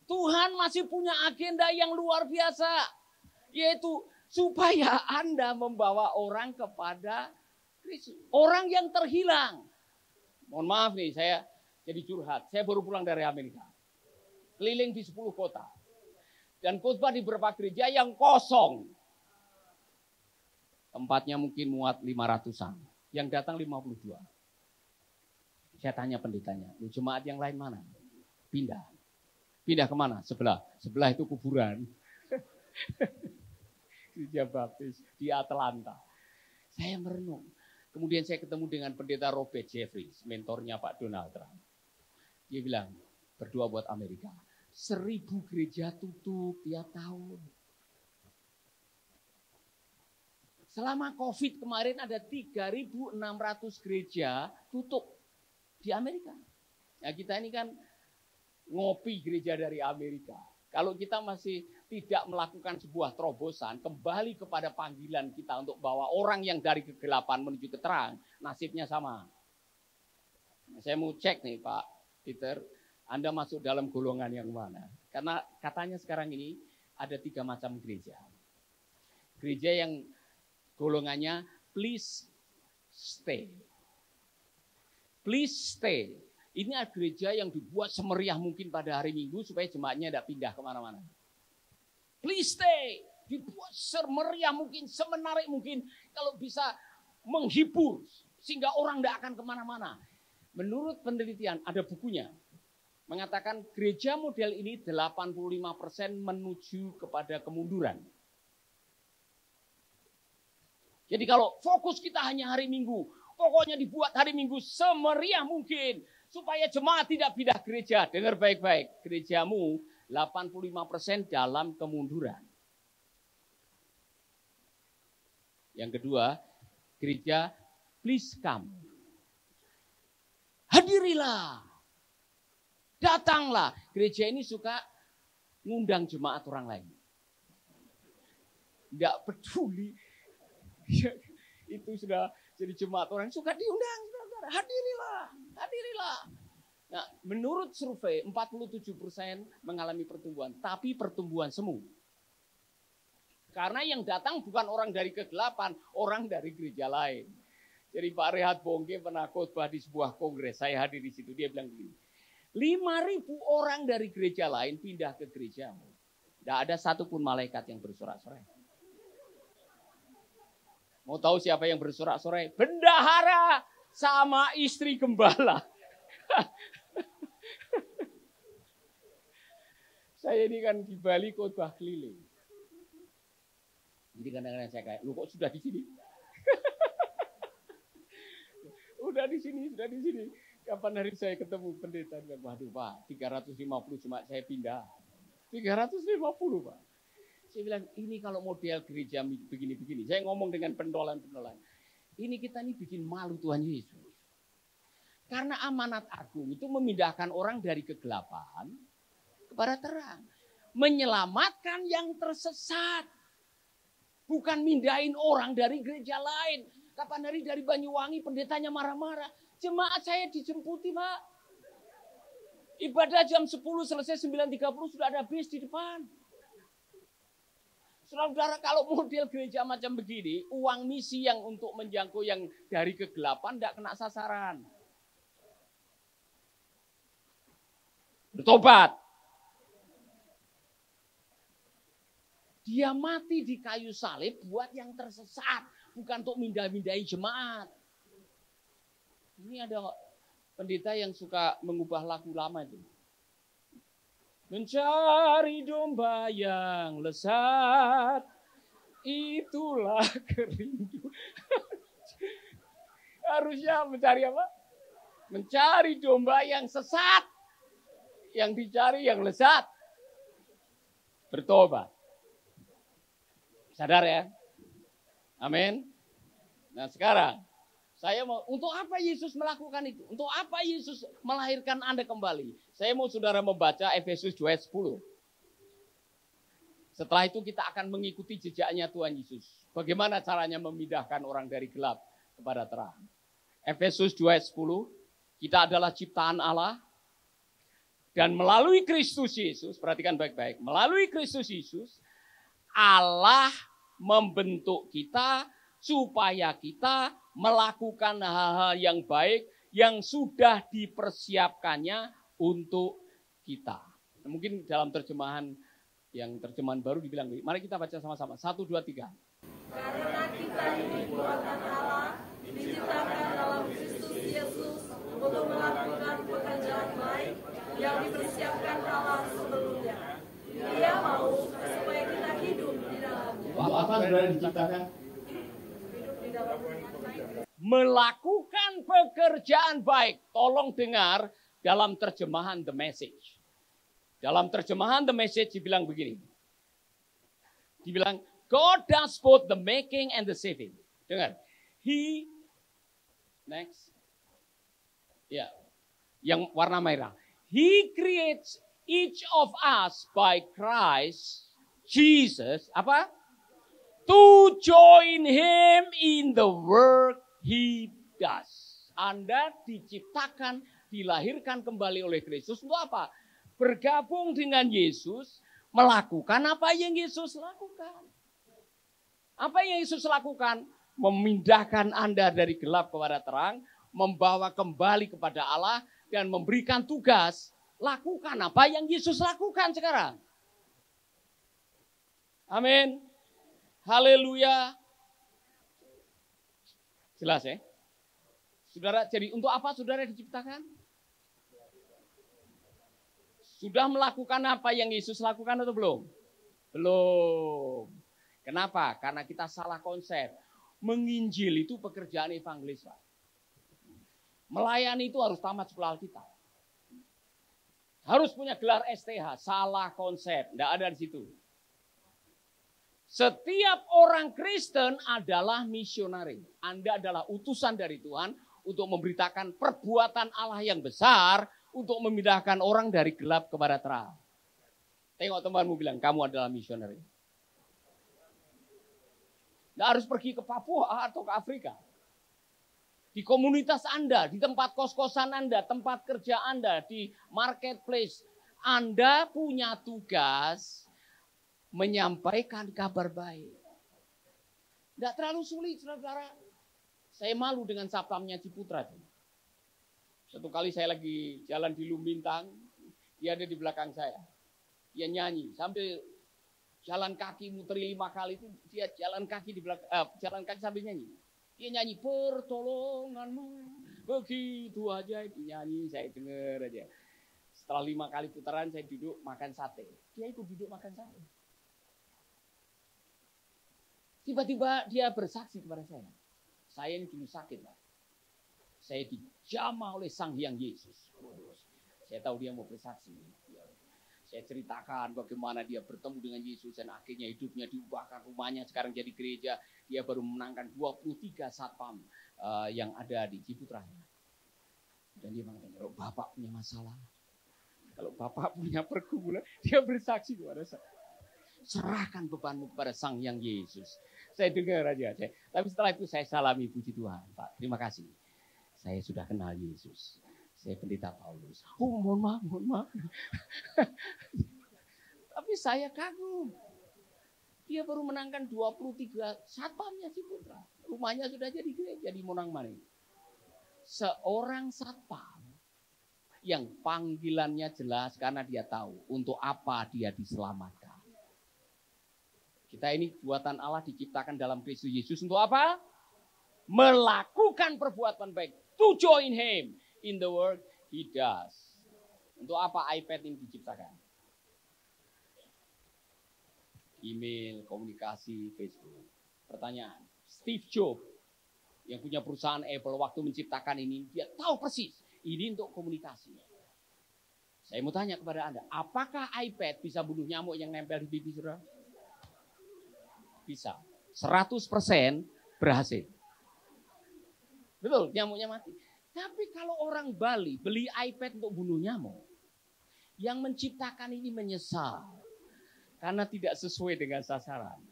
Tuhan masih punya agenda yang luar biasa. Yaitu supaya Anda membawa orang kepada Kristus. Orang yang terhilang. Mohon maaf nih, saya jadi curhat. Saya baru pulang dari Amerika. Keliling di 10 kota. Dan khotbah di beberapa gereja yang kosong. Tempatnya mungkin muat 500-an. Yang datang 52. Saya tanya pendetanya, jemaat yang lain mana? Pindah. Pindah kemana? Sebelah. Sebelah itu kuburan. Gereja Baptis di Atlanta. Saya merenung. Kemudian saya ketemu dengan pendeta Robert Jeffries, mentornya Pak Donald Trump. Dia bilang, berdoa buat Amerika. 1000 gereja tutup tiap tahun. Selama COVID kemarin ada 3.600 gereja tutup di Amerika. Ya kita ini kan ngopi gereja dari Amerika. Kalau kita masih tidak melakukan sebuah terobosan, kembali kepada panggilan kita untuk bawa orang yang dari kegelapan menuju ke terang, nasibnya sama. Saya mau cek nih Pak Peter, Anda masuk dalam golongan yang mana? Karena katanya sekarang ini ada 3 macam gereja. Gereja yang golongannya please stay. Please stay. Ini adalah gereja yang dibuat semeriah mungkin pada hari Minggu supaya jemaatnya tidak pindah kemana-mana. Please stay. Dibuat semeriah mungkin, semenarik mungkin. Kalau bisa menghibur sehingga orang tidak akan kemana-mana. Menurut penelitian, ada bukunya. Mengatakan gereja model ini 85% menuju kepada kemunduran. Jadi kalau fokus kita hanya hari Minggu, pokoknya dibuat hari Minggu semeriah mungkin. Supaya jemaat tidak pindah gereja. Dengar baik-baik, gerejamu 85% dalam kemunduran. Yang kedua, gereja please come. Hadirilah. Datanglah. Gereja ini suka ngundang jemaat orang lain. Tidak peduli. Itu sudah jadi jemaat orang suka diundang. Hadirilah. Hadirilah. Nah, menurut survei 47% mengalami pertumbuhan, tapi pertumbuhan semu. Karena yang datang bukan orang dari kegelapan, orang dari gereja lain. Jadi Pak Rehat Bongke pernah khotbah di sebuah kongres, saya hadir di situ, dia bilang begini, 5.000 orang dari gereja lain pindah ke gerejamu. Tidak ada satupun malaikat yang bersorak-sorai. Mau tahu siapa yang bersorak-sorai? Bendahara sama istri gembala. Saya ini kan di Bali khotbah keliling. Jadi kadang-kadang saya kayak, lu kok sudah di sini? Udah di sini, sudah di sini. Kapan hari saya ketemu pendeta? Waduh Pak, 350 cuma saya pindah. 350 Pak. Saya bilang, ini kalau model gereja begini-begini. Saya ngomong dengan pentolan-pentolan. Ini kita ini bikin malu Tuhan Yesus. Karena amanat agung itu memindahkan orang dari kegelapan kepada terang. Menyelamatkan yang tersesat. Bukan mindahin orang dari gereja lain. Kapan hari dari Banyuwangi pendetanya marah-marah. Jemaat saya dijemputi, Pak. Ibadah jam 10 selesai 9.30 sudah ada bis di depan. Saudara-saudara, kalau model gereja macam begini, uang misi yang untuk menjangkau yang dari kegelapan tidak kena sasaran. Bertobat. Dia mati di kayu salib buat yang tersesat, bukan untuk mindah-mindahin jemaat. Ini ada pendeta yang suka mengubah lagu lama itu. Mencari domba yang lesat, itulah kerinduan. Harusnya mencari apa? Mencari domba yang sesat. Yang dicari yang lesat. Bertobat. Sadar ya? Amin. Nah sekarang, saya mau, untuk apa Yesus melakukan itu? Untuk apa Yesus melahirkan Anda kembali? Saya mau saudara membaca Efesus 2 ayat 10. Setelah itu kita akan mengikuti jejaknya Tuhan Yesus. Bagaimana caranya memindahkan orang dari gelap kepada terang. Efesus 2 ayat 10. Kita adalah ciptaan Allah. Dan melalui Kristus Yesus, perhatikan baik-baik. Melalui Kristus Yesus, Allah membentuk kita supaya kita melakukan hal-hal yang baik yang sudah dipersiapkannya untuk kita. Mungkin dalam terjemahan baru dibilang, mari kita baca sama-sama. 1, 2, 3. Karena kita ini buatan Allah, diciptakan dalam Kristus Yesus untuk melakukan pekerjaan baik yang dipersiapkan Allah sebelumnya. Dia mau supaya kita hidup di dalamnya. Untuk apa saudara diciptakan? Hidup di dalam. Melakukan pekerjaan baik. Tolong dengar dalam terjemahan The Message. Dalam terjemahan The Message dibilang begini. Dibilang, God does both the making and the saving. Dengar. Next. Ya. Yang warna merah. He creates each of us by Christ Jesus. Apa? To join him in the work he does. Anda diciptakan, dilahirkan kembali oleh Kristus untuk apa? Bergabung dengan Yesus, melakukan apa yang Yesus lakukan. Apa yang Yesus lakukan? Memindahkan Anda dari gelap kepada terang, membawa kembali kepada Allah, dan memberikan tugas, lakukan apa yang Yesus lakukan sekarang. Amin. Haleluya. Jelas ya? Saudara, jadi untuk apa saudara diciptakan? Sudah melakukan apa yang Yesus lakukan atau belum? Belum. Kenapa? Karena kita salah konsep. Menginjil itu pekerjaan evangelis, Pak. Melayani itu harus tamat sekolah Alkitab. Harus punya gelar STH. Salah konsep. Tidak ada di situ. Setiap orang Kristen adalah misionari. Anda adalah utusan dari Tuhan untuk memberitakan perbuatan Allah yang besar untuk memindahkan orang dari gelap kepada terang. Tengok temanmu bilang, kamu adalah misionari. Tidak harus pergi ke Papua atau ke Afrika. Di komunitas Anda, di tempat kos-kosan Anda, tempat kerja Anda, di marketplace, Anda punya tugas menyampaikan kabar baik. Tidak terlalu sulit, saudara. Saya malu dengan sapamnya Ciputra. Satu kali saya lagi jalan di Lumbintang, dia ada di belakang saya. Dia nyanyi sambil jalan kaki muteri 5 kali itu, dia jalan kaki di belakang, jalan kaki sambil nyanyi. Dia nyanyi pertolonganmu begitu aja, nyanyi saya dengar aja. Setelah 5 kali putaran saya duduk makan sate. Dia ikut duduk makan sate. Tiba-tiba dia bersaksi kepada saya. Saya ini dulu sakit, Pak. Saya dijamah oleh Sang Hyang Yesus. Saya tahu dia mau bersaksi. Saya ceritakan bagaimana dia bertemu dengan Yesus dan akhirnya hidupnya diubahkan, rumahnya sekarang jadi gereja. Dia baru memenangkan 23 satpam yang ada di Ciputra. Dan dia mengatakan, kalau Bapak punya masalah, kalau Bapak punya pergumulan, dia bersaksi kepada saya. Serahkan bebanmu kepada Sang Hyang Yesus. Saya dengar aja. Tapi setelah itu saya salami, puji Tuhan. Pak, terima kasih. Saya sudah kenal Yesus. Saya pendeta Paulus. Oh, mohon maaf. Tapi saya kagum. Dia baru menangkan 23 satpamnya Ciputra. Rumahnya sudah jadi gereja di Monang-Maning. Seorang satpam yang panggilannya jelas karena dia tahu untuk apa dia diselamatkan. Kita ini buatan Allah diciptakan dalam Kristus Yesus untuk apa? Melakukan perbuatan baik. To join Him in the work He does. Untuk apa iPad ini diciptakan? Email, komunikasi, Facebook. Pertanyaan, Steve Jobs yang punya perusahaan Apple waktu menciptakan ini, dia tahu persis ini untuk komunikasi. Saya mau tanya kepada Anda, apakah iPad bisa bunuh nyamuk yang nempel di pipi saudara? Bisa. 100% berhasil. Betul, nyamuknya mati. Tapi kalau orang Bali beli iPad untuk bunuh nyamuk, yang menciptakan ini menyesal karena tidak sesuai dengan sasaran.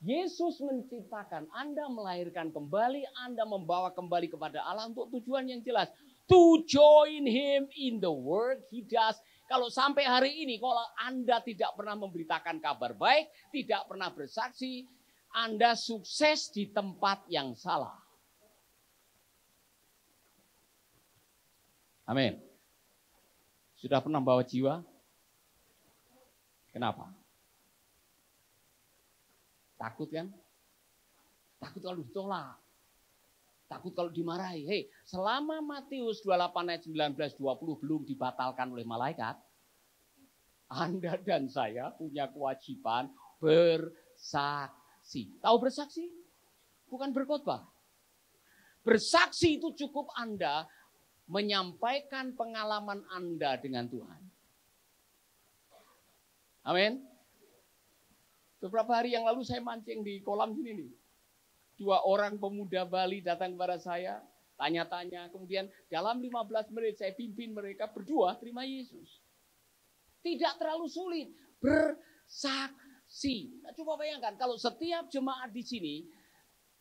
Yesus menciptakan, Anda melahirkan kembali, Anda membawa kembali kepada Allah untuk tujuan yang jelas. To join Him in the work He does. Kalau sampai hari ini, kalau Anda tidak pernah memberitakan kabar baik, tidak pernah bersaksi, Anda sukses di tempat yang salah. Amin. Sudah pernah bawa jiwa? Kenapa? Takut kan? Takut kalau ditolak. Takut kalau dimarahi. Hei, selama Matius 28 ayat 19-20 belum dibatalkan oleh malaikat, Anda dan saya punya kewajiban bersaksi. Tahu bersaksi? Bukan berkhotbah. Bersaksi itu cukup Anda menyampaikan pengalaman Anda dengan Tuhan. Amin. Beberapa hari yang lalu saya mancing di kolam sini nih. 2 orang pemuda Bali datang kepada saya, tanya-tanya. Kemudian dalam 15 menit saya pimpin mereka berdua terima Yesus. Tidak terlalu sulit, bersaksi. Nah, coba bayangkan kalau setiap jemaat di sini,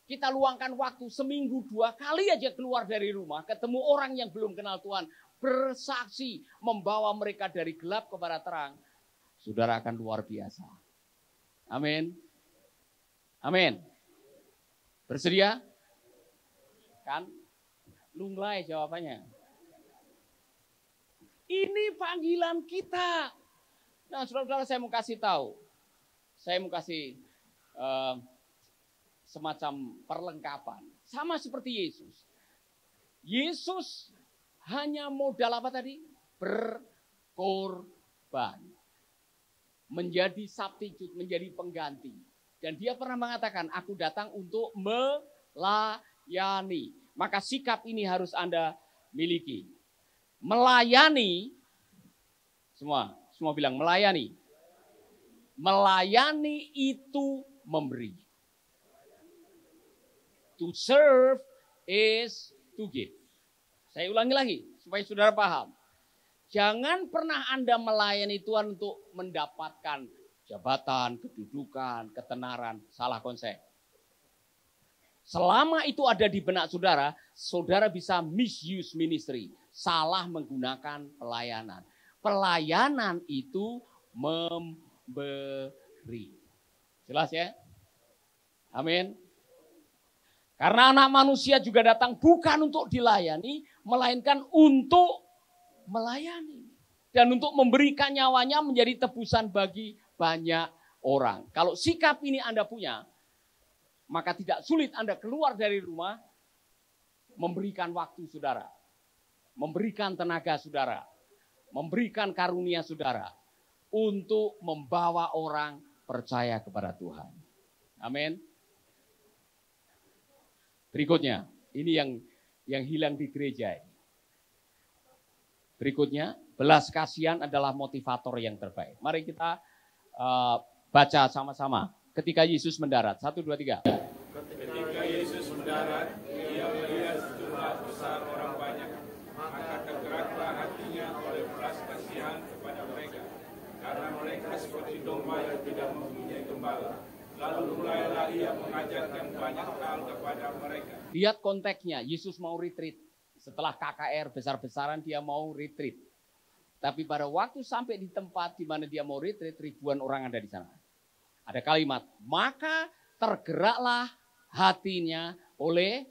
kita luangkan waktu seminggu 2 kali aja keluar dari rumah, ketemu orang yang belum kenal Tuhan, bersaksi, membawa mereka dari gelap kepada terang. Saudara akan luar biasa. Amin. Amin. Bersedia? Kan? Lunglai jawabannya. Ini panggilan kita. Nah, saudara-saudara, saya mau kasih tahu. Saya mau kasih semacam perlengkapan. Sama seperti Yesus. Yesus hanya modal apa tadi? Berkorban. Menjadi substitute, menjadi pengganti. Dan dia pernah mengatakan, aku datang untuk melayani. Maka sikap ini harus Anda miliki. Melayani, semua bilang melayani. Melayani itu memberi. To serve is to give. Saya ulangi lagi, supaya saudara paham. Jangan pernah Anda melayani Tuhan untuk mendapatkan jabatan, kedudukan, ketenaran, salah konsep. Selama itu ada di benak saudara, saudara bisa misuse ministry, salah menggunakan pelayanan. Pelayanan itu memberi. Jelas ya? Amin. Karena anak manusia juga datang bukan untuk dilayani, melainkan untuk melayani. Dan untuk memberikan nyawanya menjadi tebusan bagi banyak orang. Kalau sikap ini Anda punya, maka tidak sulit Anda keluar dari rumah, memberikan waktu saudara, memberikan tenaga saudara, memberikan karunia saudara, untuk membawa orang percaya kepada Tuhan. Amin. Berikutnya, ini yang hilang di gereja. Berikutnya, Belas kasihan adalah motivator yang terbaik. Mari kita baca sama-sama. Ketika Yesus mendarat. 1, 2, 3. Ketika Yesus mendarat, ia melihat sejumlah besar orang banyak. Maka tergeraklah hatinya oleh belas kasihan kepada mereka. Karena mereka seperti domba yang tidak mempunyai gembala. Lalu mulailah ia mengajarkan banyak hal kepada mereka. Lihat konteksnya, Yesus mau retreat. Setelah KKR besar-besaran dia mau retreat. Tapi pada waktu sampai di tempat di mana dia mau retreat, ribuan orang ada di sana. Ada kalimat, maka tergeraklah hatinya oleh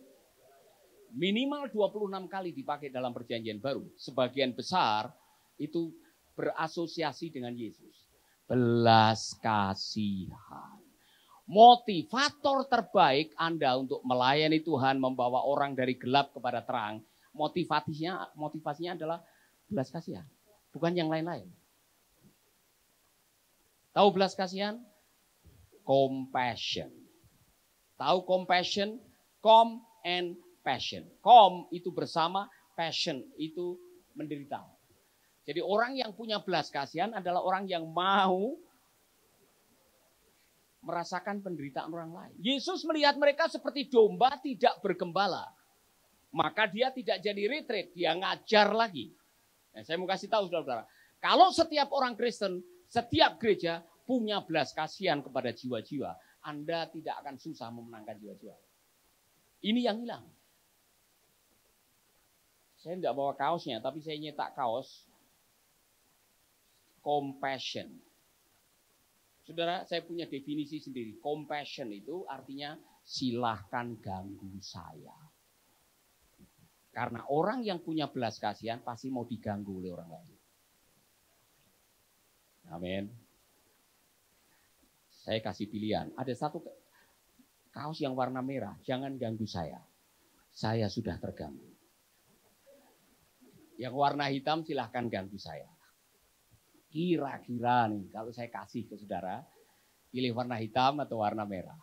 minimal 26 kali dipakai dalam perjanjian baru. Sebagian besar itu berasosiasi dengan Yesus. Belas kasihan. Motivator terbaik Anda untuk melayani Tuhan, membawa orang dari gelap kepada terang, motivasinya adalah belas kasihan, bukan yang lain-lain. Tahu belas kasihan? Compassion. Tahu compassion? Com and passion. Com itu bersama, passion itu menderita. Jadi orang yang punya belas kasihan adalah orang yang mau merasakan penderitaan orang lain. Yesus melihat mereka seperti domba tidak bergembala. Maka dia tidak jadi retreat, dia ngajar lagi. Nah, saya mau kasih tahu saudara-saudara, kalau setiap orang Kristen, setiap gereja punya belas kasihan kepada jiwa-jiwa, Anda tidak akan susah memenangkan jiwa-jiwa. Ini yang hilang. Saya tidak bawa kaosnya, tapi saya nyetak kaos compassion. Saudara, saya punya definisi sendiri. Compassion itu artinya silahkan ganggu saya. Karena orang yang punya belas kasihan pasti mau diganggu oleh orang lain. Amin. Saya kasih pilihan. Ada satu kaos yang warna merah. Jangan ganggu saya. Saya sudah terganggu. Yang warna hitam silahkan ganggu saya. Kira-kira nih, kalau saya kasih ke saudara, pilih warna hitam atau warna merah?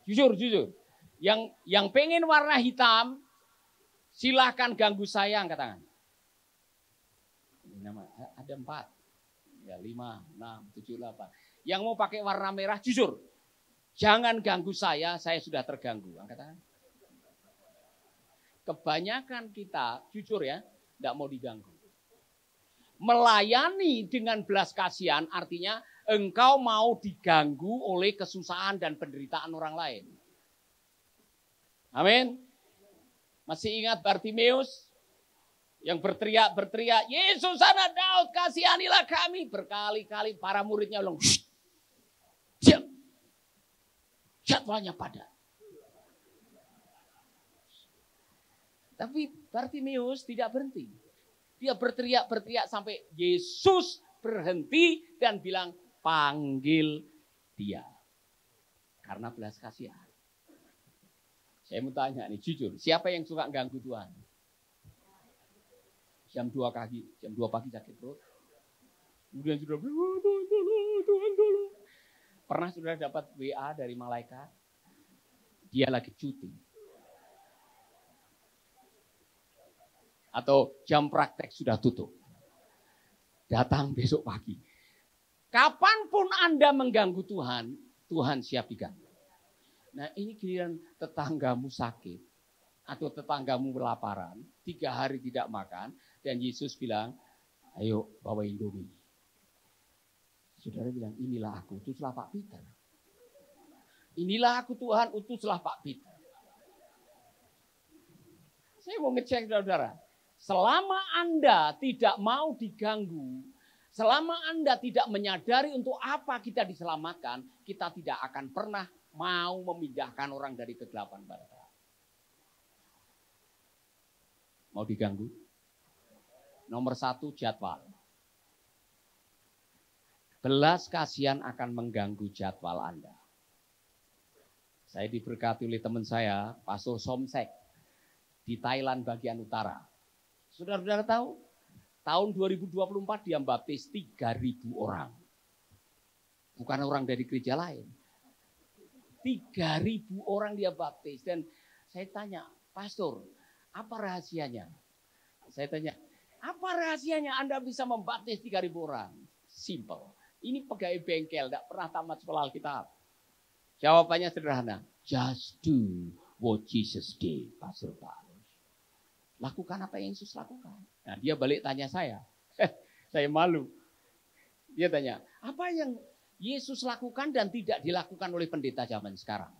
Jujur. Yang pengen warna hitam, silahkan ganggu saya, angkat tangan. Ada 4. Ya 5, 6, 7, 8. Yang mau pakai warna merah, jujur. Jangan ganggu saya sudah terganggu. Angkat tangan. Kebanyakan kita, jujur ya, tidak mau diganggu. Melayani dengan belas kasihan artinya engkau mau diganggu oleh kesusahan dan penderitaan orang lain. Amin. Masih ingat Bartimeus yang berteriak, Yesus anak Daud, kasihanilah kami. Berkali-kali para muridnya bilang, diam. Jadwalnya padat. Tapi Bartimeus tidak berhenti. Dia berteriak sampai Yesus berhenti dan bilang, panggil dia. Karena belas kasihan. Saya mau tanya nih, jujur, siapa yang suka ganggu Tuhan? Jam 2 pagi sakit perut. Kemudian sudah Tuhan tolong. Pernah sudah dapat WA dari malaikat? Dia lagi cuti. Atau jam praktek sudah tutup. Datang besok pagi. Kapanpun Anda mengganggu Tuhan, Tuhan siap diganggu. Nah ini giliran tetanggamu sakit. Atau tetanggamu kelaparan, 3 hari tidak makan. Dan Yesus bilang, ayo bawa Indomie. Saudara bilang, inilah aku, utuslah Pak Peter. Inilah aku Tuhan, utuslah Pak Peter. Saya mau ngecek saudara. Selama Anda tidak mau diganggu, selama Anda tidak menyadari untuk apa kita diselamatkan, kita tidak akan pernah mau memindahkan orang dari kegelapan pada terang. Mau diganggu? Nomor 1, jadwal. Belas kasihan akan mengganggu jadwal Anda. Saya diberkati oleh teman saya, Pastor Somsek, di Thailand bagian utara. Saudara-saudara tahu, tahun 2024 dia baptis 3.000 orang. Bukan orang dari gereja lain. 3.000 orang dia baptis. Dan saya tanya, Pastor, apa rahasianya? Saya tanya, apa rahasianya Anda bisa membaptis 3.000 orang? Simple. Ini pegawai bengkel, tidak pernah tamat sekolah Alkitab. Jawabannya sederhana. Just do what Jesus did, Pastor Paulus. Lakukan apa yang Yesus lakukan. Nah, dia balik tanya saya. Saya malu. Dia tanya, apa yang Yesus lakukan dan tidak dilakukan oleh pendeta zaman sekarang?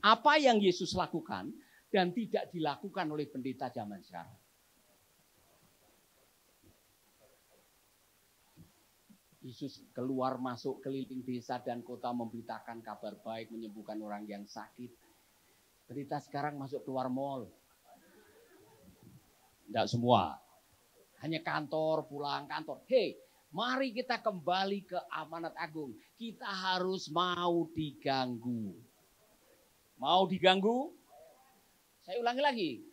Apa yang Yesus lakukan dan tidak dilakukan oleh pendeta zaman sekarang? Yesus keluar masuk keliling desa dan kota memberitakan kabar baik, menyembuhkan orang yang sakit. Pendeta sekarang masuk keluar mall. Tidak semua. Hanya kantor, pulang kantor. Hei, mari kita kembali ke amanat agung. Kita harus mau diganggu. Mau diganggu? Saya ulangi lagi.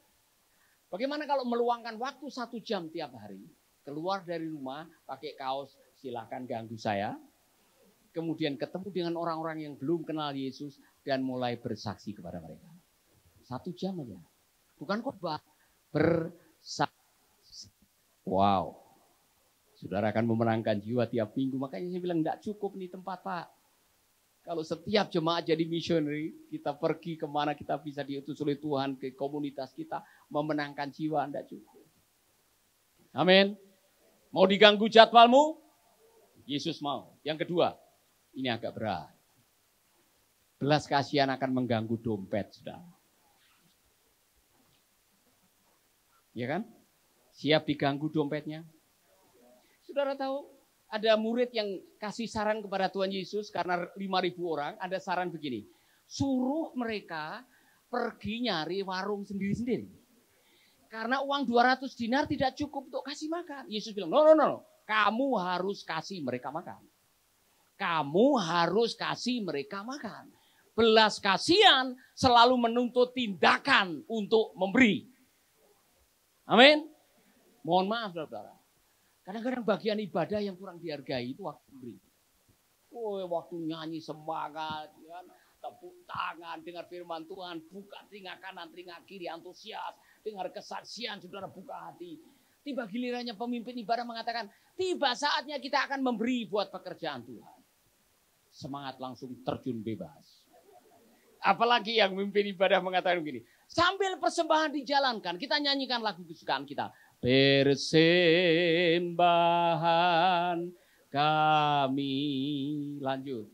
Bagaimana kalau meluangkan waktu 1 jam tiap hari, keluar dari rumah, pakai kaos, silakan ganggu saya. Kemudian ketemu dengan orang-orang yang belum kenal Yesus dan mulai bersaksi kepada mereka. 1 jam aja. Bukan khotbah, bersaksi. Wow. Saudara akan memenangkan jiwa tiap minggu. Makanya saya bilang enggak cukup nih tempat, Pak. Kalau setiap jemaat jadi missionary, kita pergi kemana kita bisa diutus oleh Tuhan ke komunitas kita, memenangkan jiwa, enggak cukup. Amin. Mau diganggu jadwalmu? Yesus mau. Yang kedua, ini agak berat. Belas kasihan akan mengganggu dompet, saudara. Ya kan? Siap diganggu dompetnya? Saudara tahu? Ada murid yang kasih saran kepada Tuhan Yesus karena 5.000 orang, ada saran begini. Suruh mereka pergi nyari warung sendiri-sendiri. Karena uang 200 dinar tidak cukup untuk kasih makan. Yesus bilang, no. Kamu harus kasih mereka makan. Kamu harus kasih mereka makan. Belas kasihan selalu menuntut tindakan untuk memberi. Amin. Mohon maaf, saudara. Kadang-kadang bagian ibadah yang kurang dihargai itu waktu beri. Waktu nyanyi semangat, ya, tepuk tangan, dengar firman Tuhan, buka telinga kanan, telinga kiri, antusias, dengar kesaksian, saudara buka hati. Tiba gilirannya pemimpin ibadah mengatakan, tiba saatnya kita akan memberi buat pekerjaan Tuhan. Semangat langsung terjun bebas. Apalagi yang memimpin ibadah mengatakan begini, sambil persembahan dijalankan, kita nyanyikan lagu kesukaan kita. Persembahan kami. Lanjut.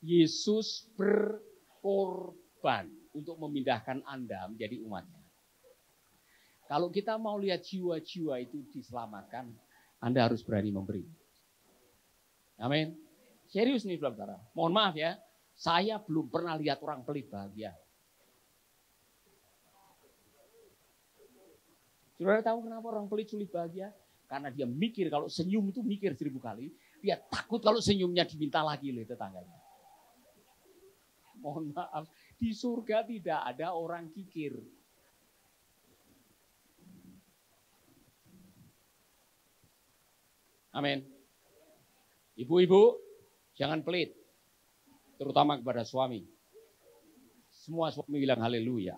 Yesus berkorban untuk memindahkan Anda menjadi umatnya. Kalau kita mau lihat jiwa-jiwa itu diselamatkan, Anda harus berani memberi. Amin. Serius nih, saudara. Mohon maaf ya, saya belum pernah lihat orang pelit bahagia. Saudara tahu kenapa orang pelit sulit bahagia? Karena dia mikir kalau senyum itu mikir 1000 kali. Dia takut kalau senyumnya diminta lagi oleh tetangganya. Mohon maaf, di surga tidak ada orang kikir. Amin. Ibu-ibu, jangan pelit. Terutama kepada suami. Semua suami bilang haleluya.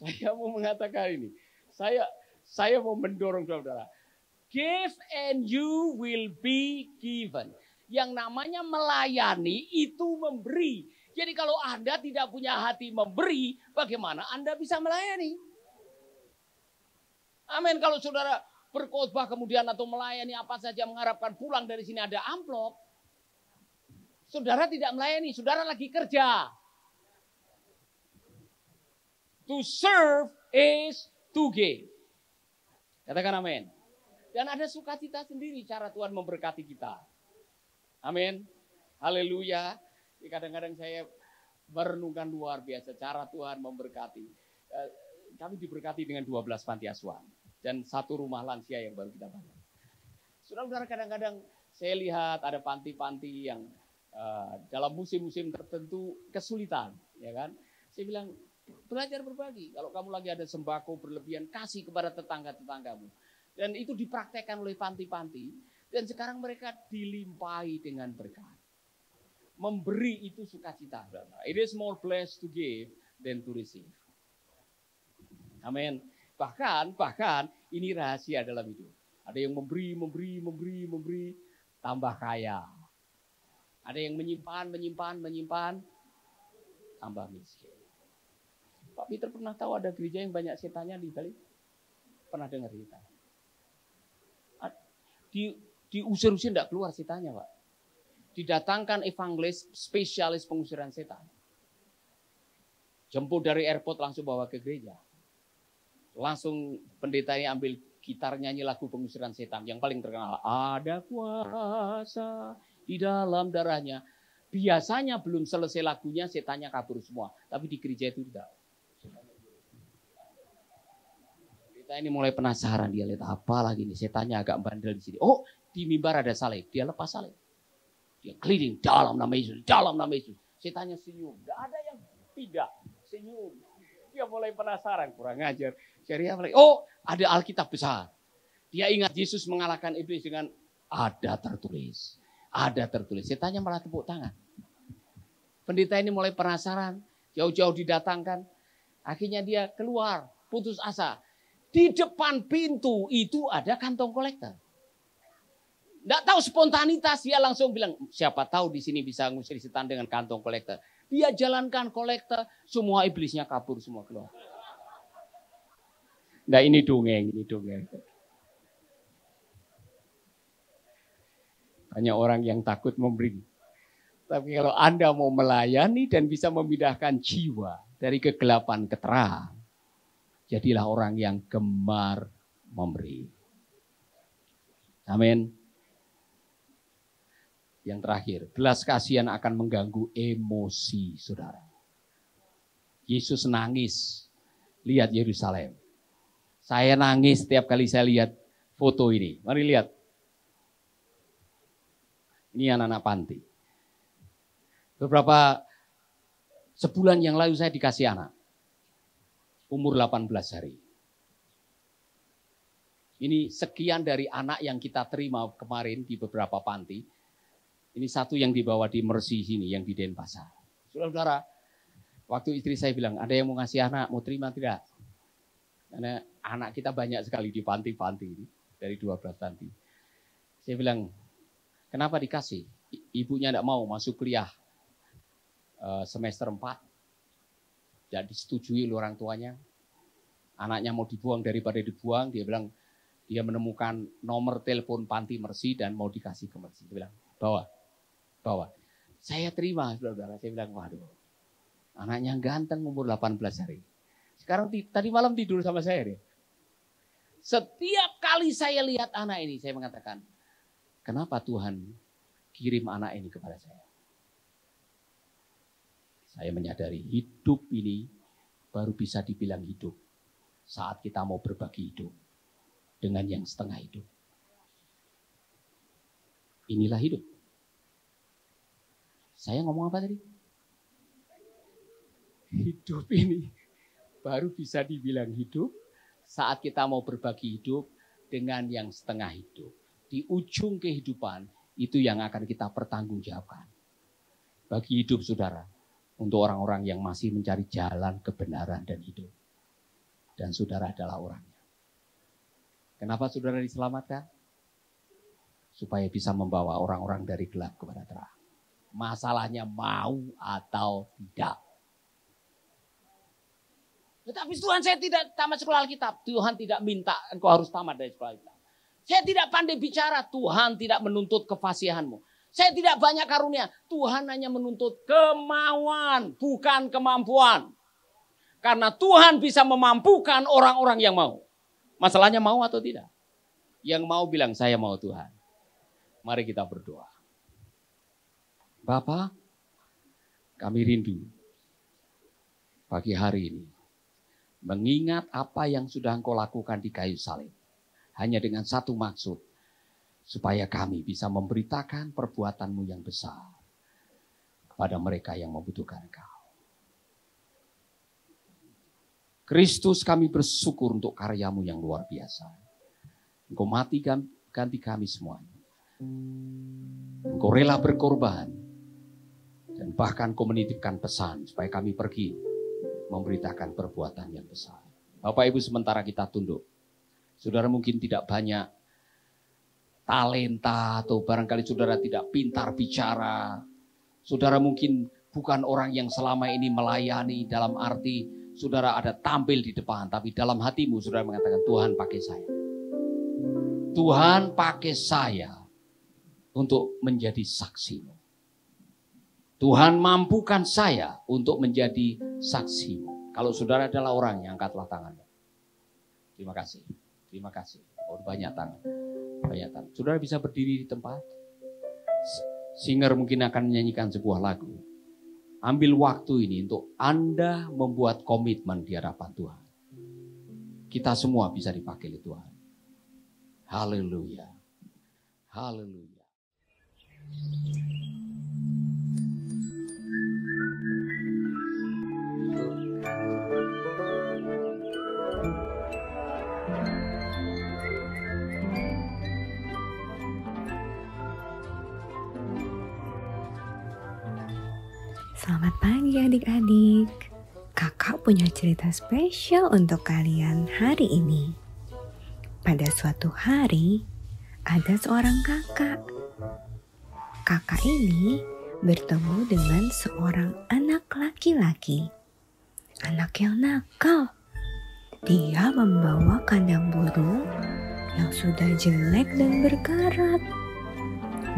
Saya mau mengatakan ini. Saya mau mendorong saudara. Give and you will be given. Yang namanya melayani itu memberi. Jadi kalau Anda tidak punya hati memberi, bagaimana Anda bisa melayani? Amin. Kalau saudara berkhotbah kemudian atau melayani apa saja mengharapkan pulang dari sini ada amplop, saudara tidak melayani, saudara lagi kerja. To serve is to give. Katakan amin. Dan ada sukacita sendiri cara Tuhan memberkati kita. Amin. Haleluya. Kadang-kadang saya merenungkan luar biasa cara Tuhan memberkati. Kami diberkati dengan 12 panti asuhan. Dan 1 rumah lansia yang baru kita bangun. Saudara-saudara, kadang-kadang saya lihat ada panti-panti yang dalam musim-musim tertentu kesulitan. Ya kan? Saya bilang, Belajar berbagi. Kalau kamu lagi ada sembako berlebihan, kasih kepada tetangga-tetanggamu. Dan itu dipraktekkan oleh panti-panti. Dan sekarang mereka dilimpahi dengan berkat. Memberi itu sukacita. It is more blessed to give than to receive. Amin. Bahkan ini rahasia dalam hidup. Ada yang memberi, tambah kaya. Ada yang menyimpan, tambah miskin. Pak Peter pernah tahu ada gereja yang banyak setannya di balik? Pernah dengar cerita? Diusir-usir tidak keluar setannya, Pak. Didatangkan evangelis spesialis pengusiran setan. Jemput dari airport langsung bawa ke gereja. Langsung pendetanya ambil gitar nyanyi lagu pengusiran setan. Yang paling terkenal, ada kuasa di dalam darahnya. Biasanya belum selesai lagunya setannya kabur semua. Tapi di gereja itu tidak. Kita ini mulai penasaran, dia lihat apa lagi nih, setannya agak bandel di sini. Oh, di mimbar ada salib, dia lepas salib. Dia keliling dalam nama Yesus, dalam nama Yesus. Setannya senyum, tidak ada yang tidak senyum. Dia mulai penasaran, kurang ajar. Syariah mulai, oh ada Alkitab besar. Dia ingat Yesus mengalahkan iblis dengan ada tertulis. Ada tertulis. Setannya malah tepuk tangan. Pendeta ini mulai penasaran, jauh-jauh didatangkan. Akhirnya dia keluar, putus asa. Di depan pintu itu ada kantong kolektor. Tidak tahu spontanitas, dia langsung bilang, siapa tahu di sini bisa ngusir setan dengan kantong kolektor. Dia jalankan kolektor, semua iblisnya kabur semua keluar. Nah ini dongeng. Hanya orang yang takut memberi. Tapi kalau Anda mau melayani dan bisa memindahkan jiwa dari kegelapan ke terang, jadilah orang yang gemar memberi. Amin. Yang terakhir, belas kasihan akan mengganggu emosi saudara. Yesus nangis, lihat Yerusalem. Saya nangis setiap kali saya lihat foto ini. Mari lihat. Ini anak-anak panti. Sebulan yang lalu saya dikasih anak. Umur 18 hari. Ini sekian dari anak yang kita terima kemarin di beberapa panti. Ini satu yang dibawa di Mercy sini, yang di Denpasar. Saudara-saudara, waktu istri saya bilang, ada yang mau ngasih anak, mau terima tidak? Karena anak kita banyak sekali di panti-panti ini, dari 12 panti. Saya bilang, kenapa dikasih? Ibunya tidak mau masuk kuliah semester 4. Tidak disetujui oleh orang tuanya. Anaknya mau dibuang daripada dibuang, dia bilang, dia menemukan nomor telepon panti Mercy dan mau dikasih ke Mercy. Dia bilang, bawa. Saya terima, saudara-saudara. Saya bilang, waduh, anaknya ganteng umur 18 hari. Sekarang tadi malam tidur sama saya deh. Setiap kali saya lihat anak ini, saya mengatakan, kenapa Tuhan kirim anak ini kepada saya? Saya menyadari hidup ini baru bisa dibilang hidup saat kita mau berbagi hidup dengan yang setengah hidup. Inilah hidup. Saya ngomong apa tadi? Hidup ini baru bisa dibilang hidup saat kita mau berbagi hidup dengan yang setengah hidup. Di ujung kehidupan itu yang akan kita pertanggungjawabkan. Bagi hidup saudara, untuk orang-orang yang masih mencari jalan kebenaran dan hidup. Dan saudara adalah orangnya. Kenapa saudara diselamatkan? Supaya bisa membawa orang-orang dari gelap kepada terang. Masalahnya mau atau tidak. Tetapi Tuhan, saya tidak tamat sekolah Alkitab. Tuhan tidak minta engkau harus tamat dari sekolah Alkitab. Saya tidak pandai bicara. Tuhan tidak menuntut kefasihanmu. Saya tidak banyak karunia. Tuhan hanya menuntut kemauan, bukan kemampuan. Karena Tuhan bisa memampukan orang-orang yang mau. Masalahnya mau atau tidak? Yang mau bilang, saya mau Tuhan. Mari kita berdoa. Bapa, kami rindu pagi hari ini mengingat apa yang sudah Engkau lakukan di kayu salib. Hanya dengan satu maksud, supaya kami bisa memberitakan perbuatan-Mu yang besar kepada mereka yang membutuhkan Engkau. Kristus, kami bersyukur untuk karyamu yang luar biasa. Engkau mati ganti kami semuanya. Engkau rela berkorban. Dan bahkan kau menitipkan pesan supaya kami pergi memberitakan perbuatan yang besar. Bapak Ibu, sementara kita tunduk. Saudara mungkin tidak banyak talenta atau barangkali saudara tidak pintar bicara. Saudara mungkin bukan orang yang selama ini melayani dalam arti saudara ada tampil di depan. Tapi dalam hatimu saudara mengatakan, Tuhan pakai saya. Tuhan pakai saya untuk menjadi saksimu. Tuhan mampukan saya untuk menjadi saksimu. Kalau saudara adalah orang yang angkatlah tangannya. Terima kasih. Terima kasih. Oh, banyak tangan. Banyak tangan. Saudara bisa berdiri di tempat. Singer mungkin akan menyanyikan sebuah lagu. Ambil waktu ini untuk Anda membuat komitmen di hadapan Tuhan. Kita semua bisa dipakai oleh Tuhan. Haleluya. Haleluya. Selamat pagi adik-adik. Kakak punya cerita spesial untuk kalian hari ini. Pada suatu hari, ada seorang kakak. Kakak ini bertemu dengan seorang anak laki-laki. Anak yang nakal. Dia membawa kandang burung yang sudah jelek dan berkarat.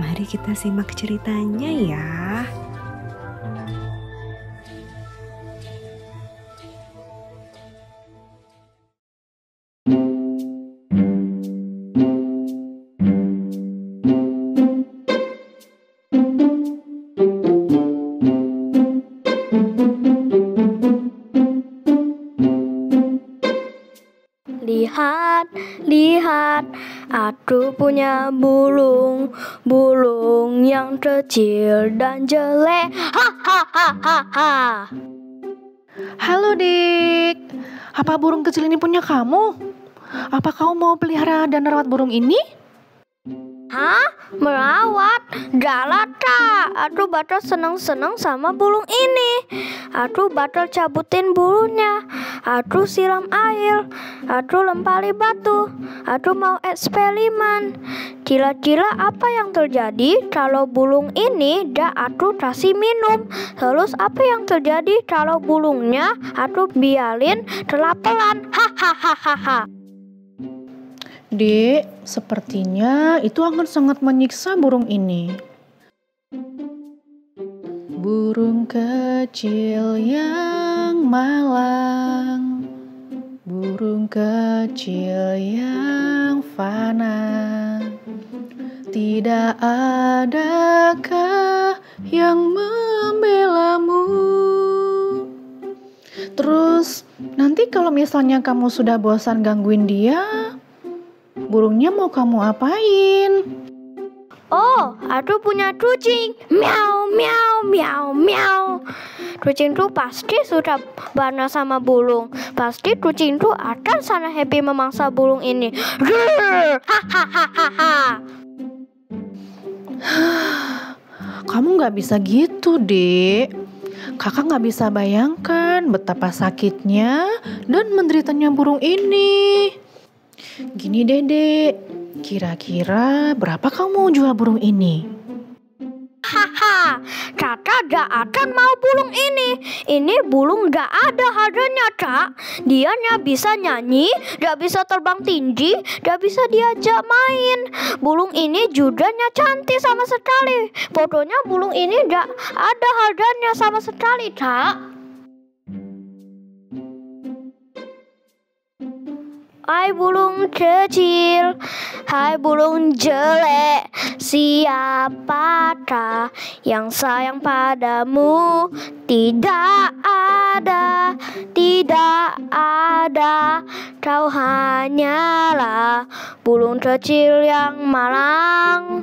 Mari kita simak ceritanya ya. Lihat, lihat, aku punya burung yang kecil dan jelek. Ha ha ha ha ha. Halo Dik, apa burung kecil ini punya kamu? Apa kamu mau pelihara dan rawat burung ini? Hah? Merawat? Galak tak? Aku bakal seneng-seneng sama burung ini. Aku bakal cabutin bulunya. Aku siram air. Aku lempari batu. Aku mau eksperimen. Kira-kira apa yang terjadi kalau burung ini dah aku kasih minum? Terus apa yang terjadi kalau burungnya aku biarin kelaparan? Hahaha. Dek, sepertinya itu akan sangat menyiksa burung ini. Burung kecil yang malang, burung kecil yang fana, tidak adakah yang membelamu? Terus, nanti kalau misalnya kamu sudah bosan gangguin dia, burungnya mau kamu apain? Oh, aku punya kucing. Miau, miau, miau, miau. Kucingku pasti sudah bangga sama burung. Pasti kucingku akan sangat happy memangsa burung ini. Hahaha. Kamu gak bisa gitu, Dek. Kakak gak bisa bayangkan betapa sakitnya dan menderitanya burung ini. Gini Dek, kira-kira berapa kamu jual burung ini? Haha, kakak gak akan mau burung ini. Ini burung gak ada harganya, Kak. Dia gak bisa nyanyi, gak bisa terbang tinggi, gak bisa diajak main. Burung ini juga gak cantik sama sekali. Pokoknya burung ini gak ada harganya sama sekali, Kak. Hai burung kecil, hai burung jelek, siapakah yang sayang padamu? Tidak ada, kau hanyalah burung kecil yang malang.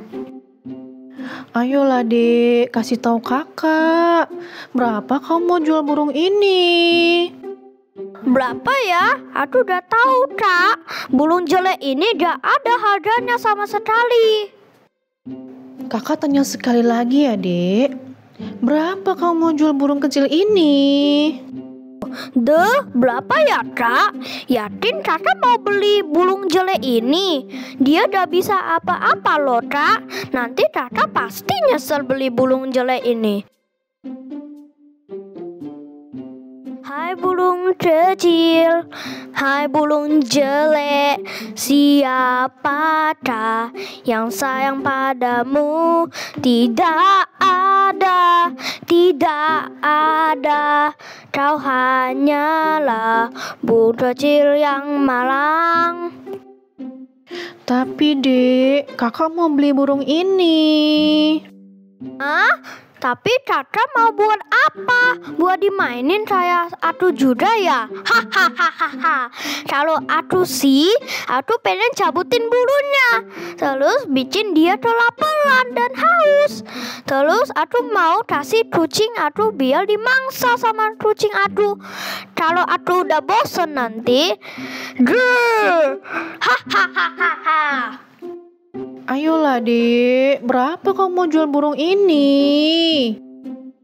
Ayolah Dek, kasih tahu kakak, berapa kamu mau jual burung ini? Berapa ya? Aku udah tahu, Kak. Burung jelek ini gak ada harganya sama sekali. Kakak tanya sekali lagi ya, Dek. Berapa kamu mau jual burung kecil ini? Berapa ya, Kak? Yakin Kakak mau beli burung jelek ini? Dia gak bisa apa-apa loh, Kak. Nanti Kakak pasti nyesel beli burung jelek ini. Hai burung kecil, hai burung jelek, siapakah yang sayang padamu? Tidak ada, tidak ada. Kau hanyalah burung kecil yang malang. Tapi Dek, kakak mau beli burung ini. Hah? Tapi Kakak mau buat apa? Buat dimainin kayak aku juga ya? Hahaha. Kalau aku sih, aku pengen cabutin bulunya, terus bikin dia kelaparan dan haus. Terus aku mau kasih kucing aku biar dimangsa sama kucing aku. Kalau aku udah bosen nanti, hahaha. Ayolah Dek, berapa kamu mau jual burung ini?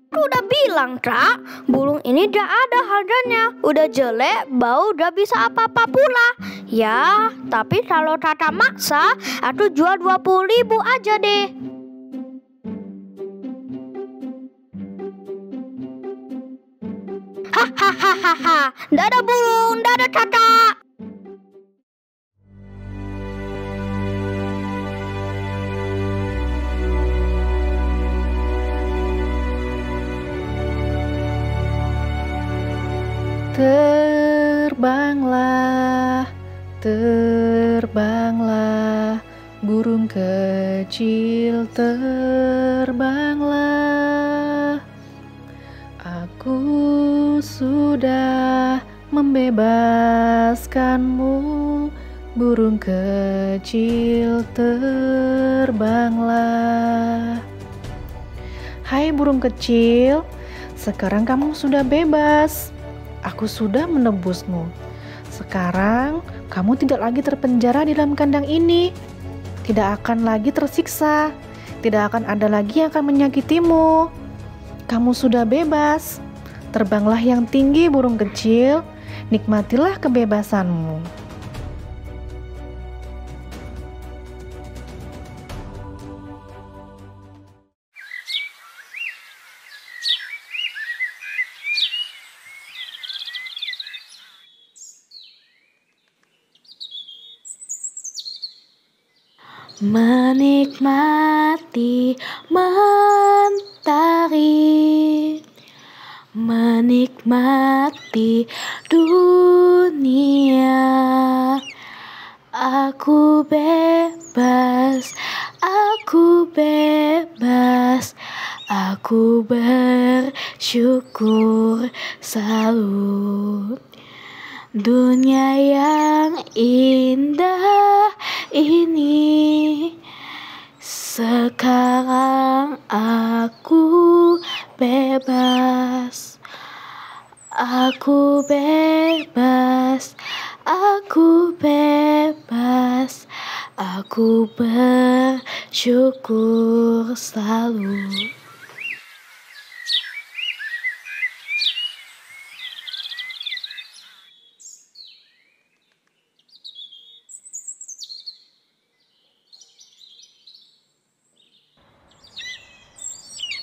Aku udah bilang, Kak, burung ini gak ada harganya. Udah jelek, bau gak bisa apa-apa pula. Ya, tapi kalau Kakak maksa, aku jual 20.000 aja deh. Hahaha, dadah burung, dadah Kakak. Terbanglah, terbanglah, burung kecil terbanglah. Aku sudah membebaskanmu, burung kecil terbanglah. Hai burung kecil, sekarang kamu sudah bebas. Aku sudah menebusmu. Sekarang kamu tidak lagi terpenjara di dalam kandang ini. Tidak akan lagi tersiksa. Tidak akan ada lagi yang akan menyakitimu. Kamu sudah bebas. Terbanglah yang tinggi burung kecil. Nikmatilah kebebasanmu. Menikmati mentari, menikmati dunia. Aku bebas, aku bebas, aku bersyukur selalu. Dunia yang indah ini, sekarang aku bebas. Aku bebas, aku bebas, aku bersyukur selalu.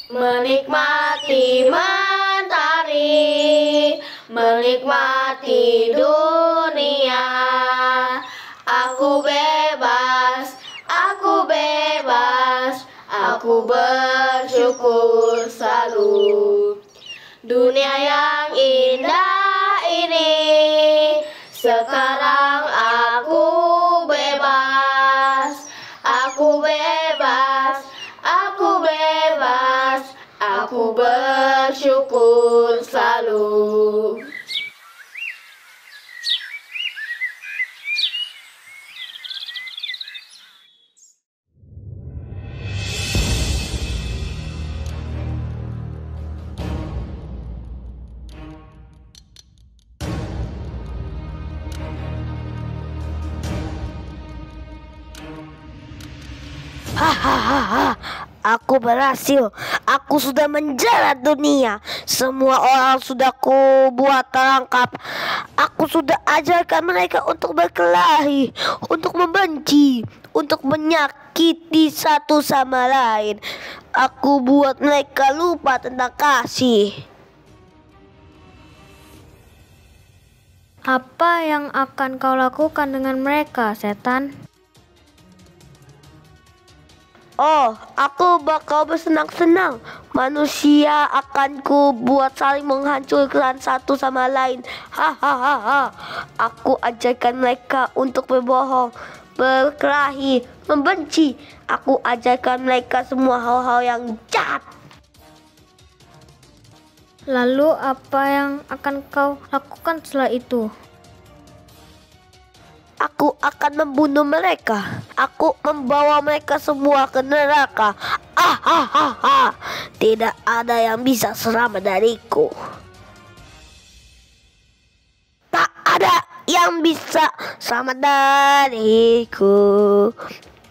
Menikmati mentari, menikmati dunia. Aku bebas, aku bebas, aku bersyukur selalu. Dunia yang indah ini, sekarang aku bebas. Aku bebas, aku bebas, aku bersyukur selalu. Hahaha, aku berhasil. Aku sudah menjerat dunia. Semua orang sudah ku buat terangkap. Aku sudah ajarkan mereka untuk berkelahi, untuk membenci, untuk menyakiti satu sama lain. Aku buat mereka lupa tentang kasih. Apa yang akan kau lakukan dengan mereka, setan? Oh, aku bakal bersenang-senang. Manusia akan ku buat saling menghancurkan satu sama lain. Hahaha. Aku ajarkan mereka untuk berbohong, berkelahi, membenci. Aku ajarkan mereka semua hal-hal yang jahat. Lalu apa yang akan kau lakukan setelah itu? Aku akan membunuh mereka. Aku membawa mereka semua ke neraka. Ahahaha. Tidak ada yang bisa selamat dariku. Tak ada yang bisa selamat dariku.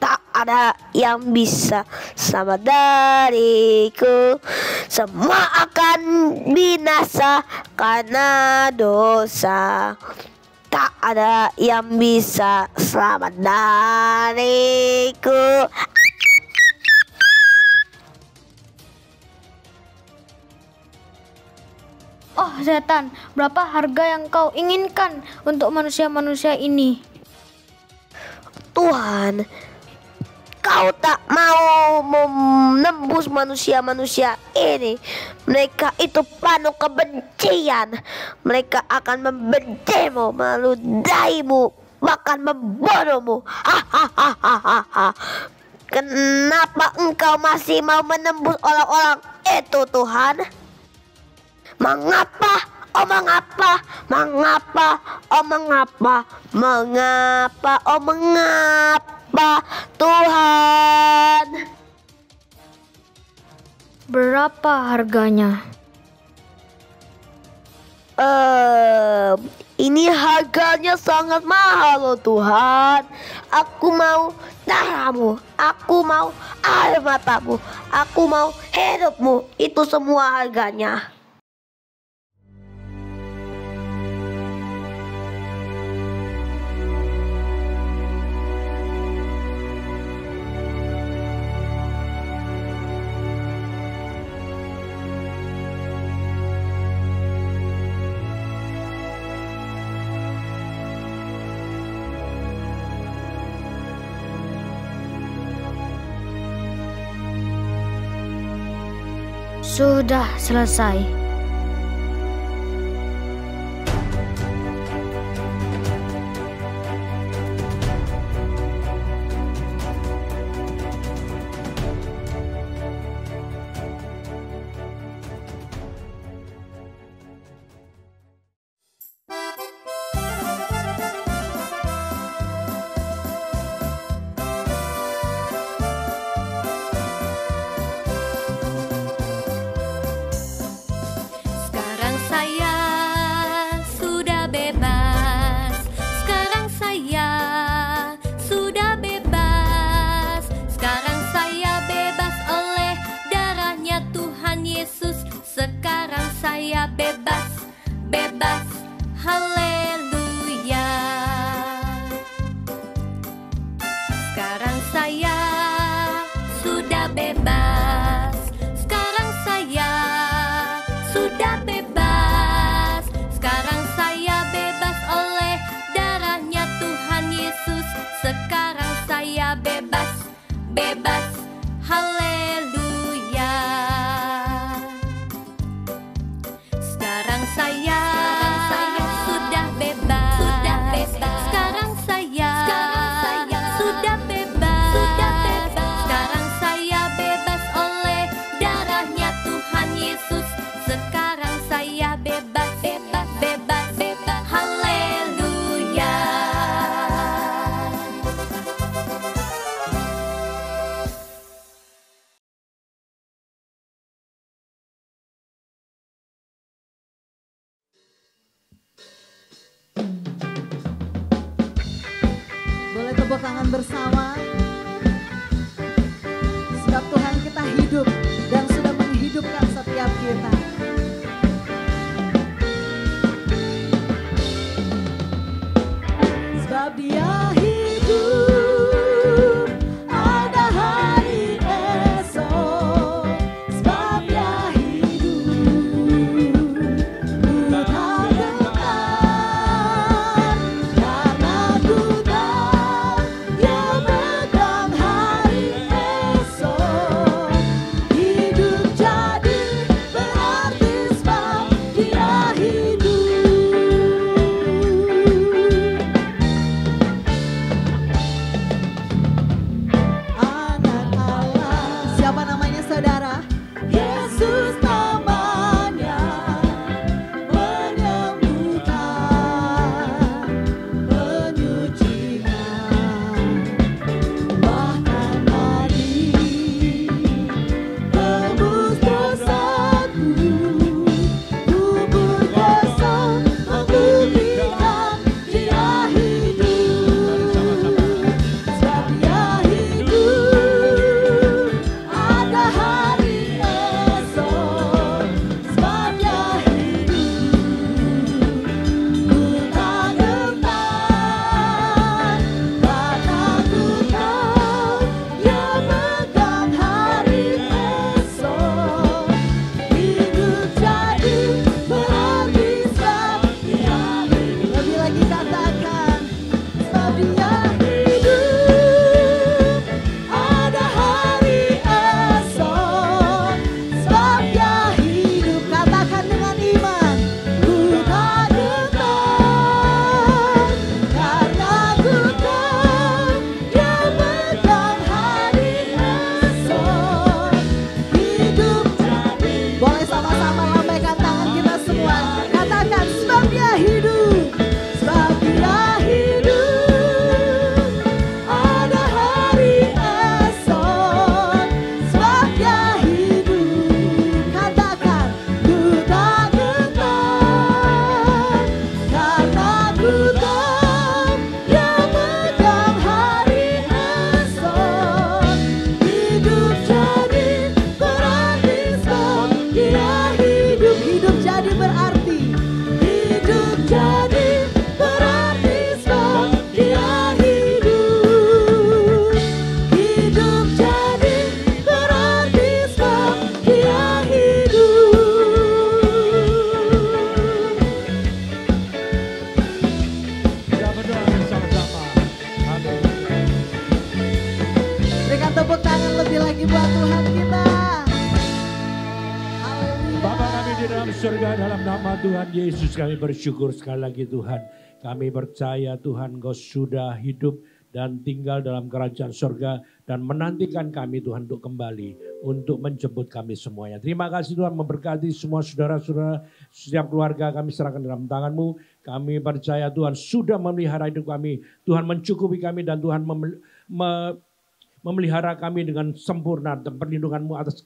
Tak ada yang bisa selamat dariku. Semua akan binasa karena dosa. Tak ada yang bisa selamat dariku. Oh setan, berapa harga yang kau inginkan untuk manusia-manusia ini? Tuhan, kau tak mau menembus manusia-manusia ini. Mereka itu penuh kebencian. Mereka akan membencimu, meludaimu, bahkan membunuhmu. Hahaha. Kenapa engkau masih mau menembus orang-orang itu, Tuhan? Mengapa? Oh mengapa? Mengapa? Oh mengapa? Mengapa? Oh mengapa? Tuhan. Berapa harganya? Ini harganya sangat mahal loh Tuhan. Aku mau darahmu, aku mau air matamu, aku mau hidupmu. Itu semua harganya. Sudah selesai. Boleh tepuk tangan bersama. hidup dan sudah menghidupkan setiap kita. Sebab Dia hidup, ada hari esok. Sebab Dia hidup, ku tak gentar, karena ku tahu Dia megang hari esok. Hidup jadi berarti sebab Dia hidup. Anak Allah, siapa namanya saudara? Yesus namanya, menyembuhkan, menyucikan, bahkan mati tebus dosaku, kubur dosa membuktikan Dia hidup. Sebab Dia hidup, ada hari esok. Sebab Dia hidup, ku tak gentar, karena ku tahu Dia megang hari esok. Hidup jadi berarti sebab Dia hidup. Lebih lagi katakan, sebab Dia hidup, ada hari esok. Sebab Dia hidup, katakan dengan iman, ku tak gentar, karena ku tahu Dia megang hari esok. Hidup jadi, boleh sama-sama lambaikan tangan kita semua, katakan sebab Dia hidup. Sebab Dia hidup, ada hari esok. Sebab Dia hidup, katakan ku tak gentar, karena ku tahu Dia megang hari esok. Hidup jadi berarti sebab Dia hidup. Hidup jadi berarti, hidup jadi berarti sebab Dia hidup. Hidup jadi berarti sebab Dia hidup. Kita berdoa bersama-sama. Haleluya. Berikan tepuk tangan lebih lagi buat Tuhan kita. Bapa kami di dalam surga, dalam nama Tuhan Yesus kami bersyukur sekali lagi Tuhan. Kami percaya Tuhan Engkau sudah hidup dan tinggal dalam kerajaan surga dan menantikan kami Tuhan untuk kembali untuk menjemput kami semuanya. Terima kasih Tuhan, memberkati semua saudara-saudara, setiap keluarga kami serahkan dalam tangan-Mu. Kami percaya Tuhan sudah memelihara hidup kami, Tuhan mencukupi kami dan Tuhan memelihara kami dengan sempurna dan perlindungan-Mu atas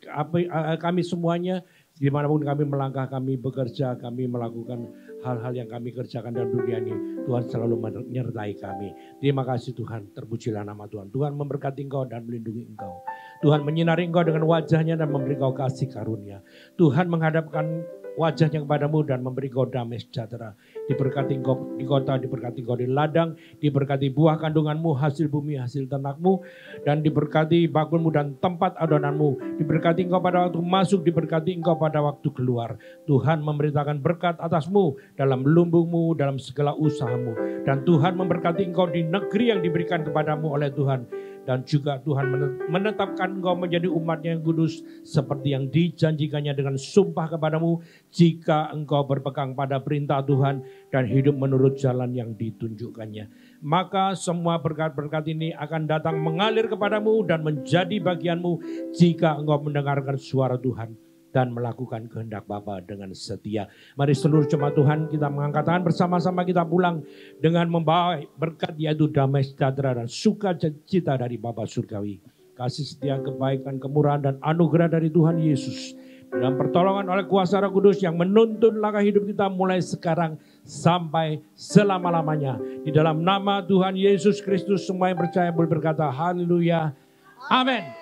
kami semuanya. Dimanapun kami melangkah, kami bekerja, kami melakukan hal-hal yang kami kerjakan dalam dunia ini, Tuhan selalu menyertai kami. Terima kasih Tuhan, terpujilah nama Tuhan. Tuhan memberkati Engkau dan melindungi Engkau. Tuhan menyinari Engkau dengan wajahnya dan memberi Engkau kasih karunia. Tuhan menghadapkan wajahnya kepadamu dan memberi Engkau damai sejahtera. Diberkati Engkau di kota, diberkati Engkau di ladang, diberkati buah kandunganmu, hasil bumi, hasil ternakmu, dan diberkati bakulmu dan tempat adonanmu. Diberkati Engkau pada waktu masuk, diberkati Engkau pada waktu keluar. Tuhan memberitakan berkat atasmu dalam lumbungmu, dalam segala usahamu. Dan Tuhan memberkati Engkau di negeri yang diberikan kepadamu oleh Tuhan. Dan juga Tuhan menetapkan Engkau menjadi umatnya yang kudus seperti yang dijanjikannya dengan sumpah kepadamu jika Engkau berpegang pada perintah Tuhan dan hidup menurut jalan yang ditunjukkannya. Maka semua berkat-berkat ini akan datang mengalir kepadamu dan menjadi bagianmu jika Engkau mendengarkan suara Tuhan dan melakukan kehendak Bapa dengan setia. Mari seluruh jemaat Tuhan kita mengangkat tangan bersama-sama, kita pulang dengan membawa berkat yaitu damai sejahtera dan sukacita dari Bapa Surgawi. Kasih setia, kebaikan, kemurahan dan anugerah dari Tuhan Yesus dalam pertolongan oleh kuasa Roh Kudus yang menuntun langkah hidup kita mulai sekarang sampai selama-lamanya. Di dalam nama Tuhan Yesus Kristus semua yang percaya boleh berkata haleluya. Amin.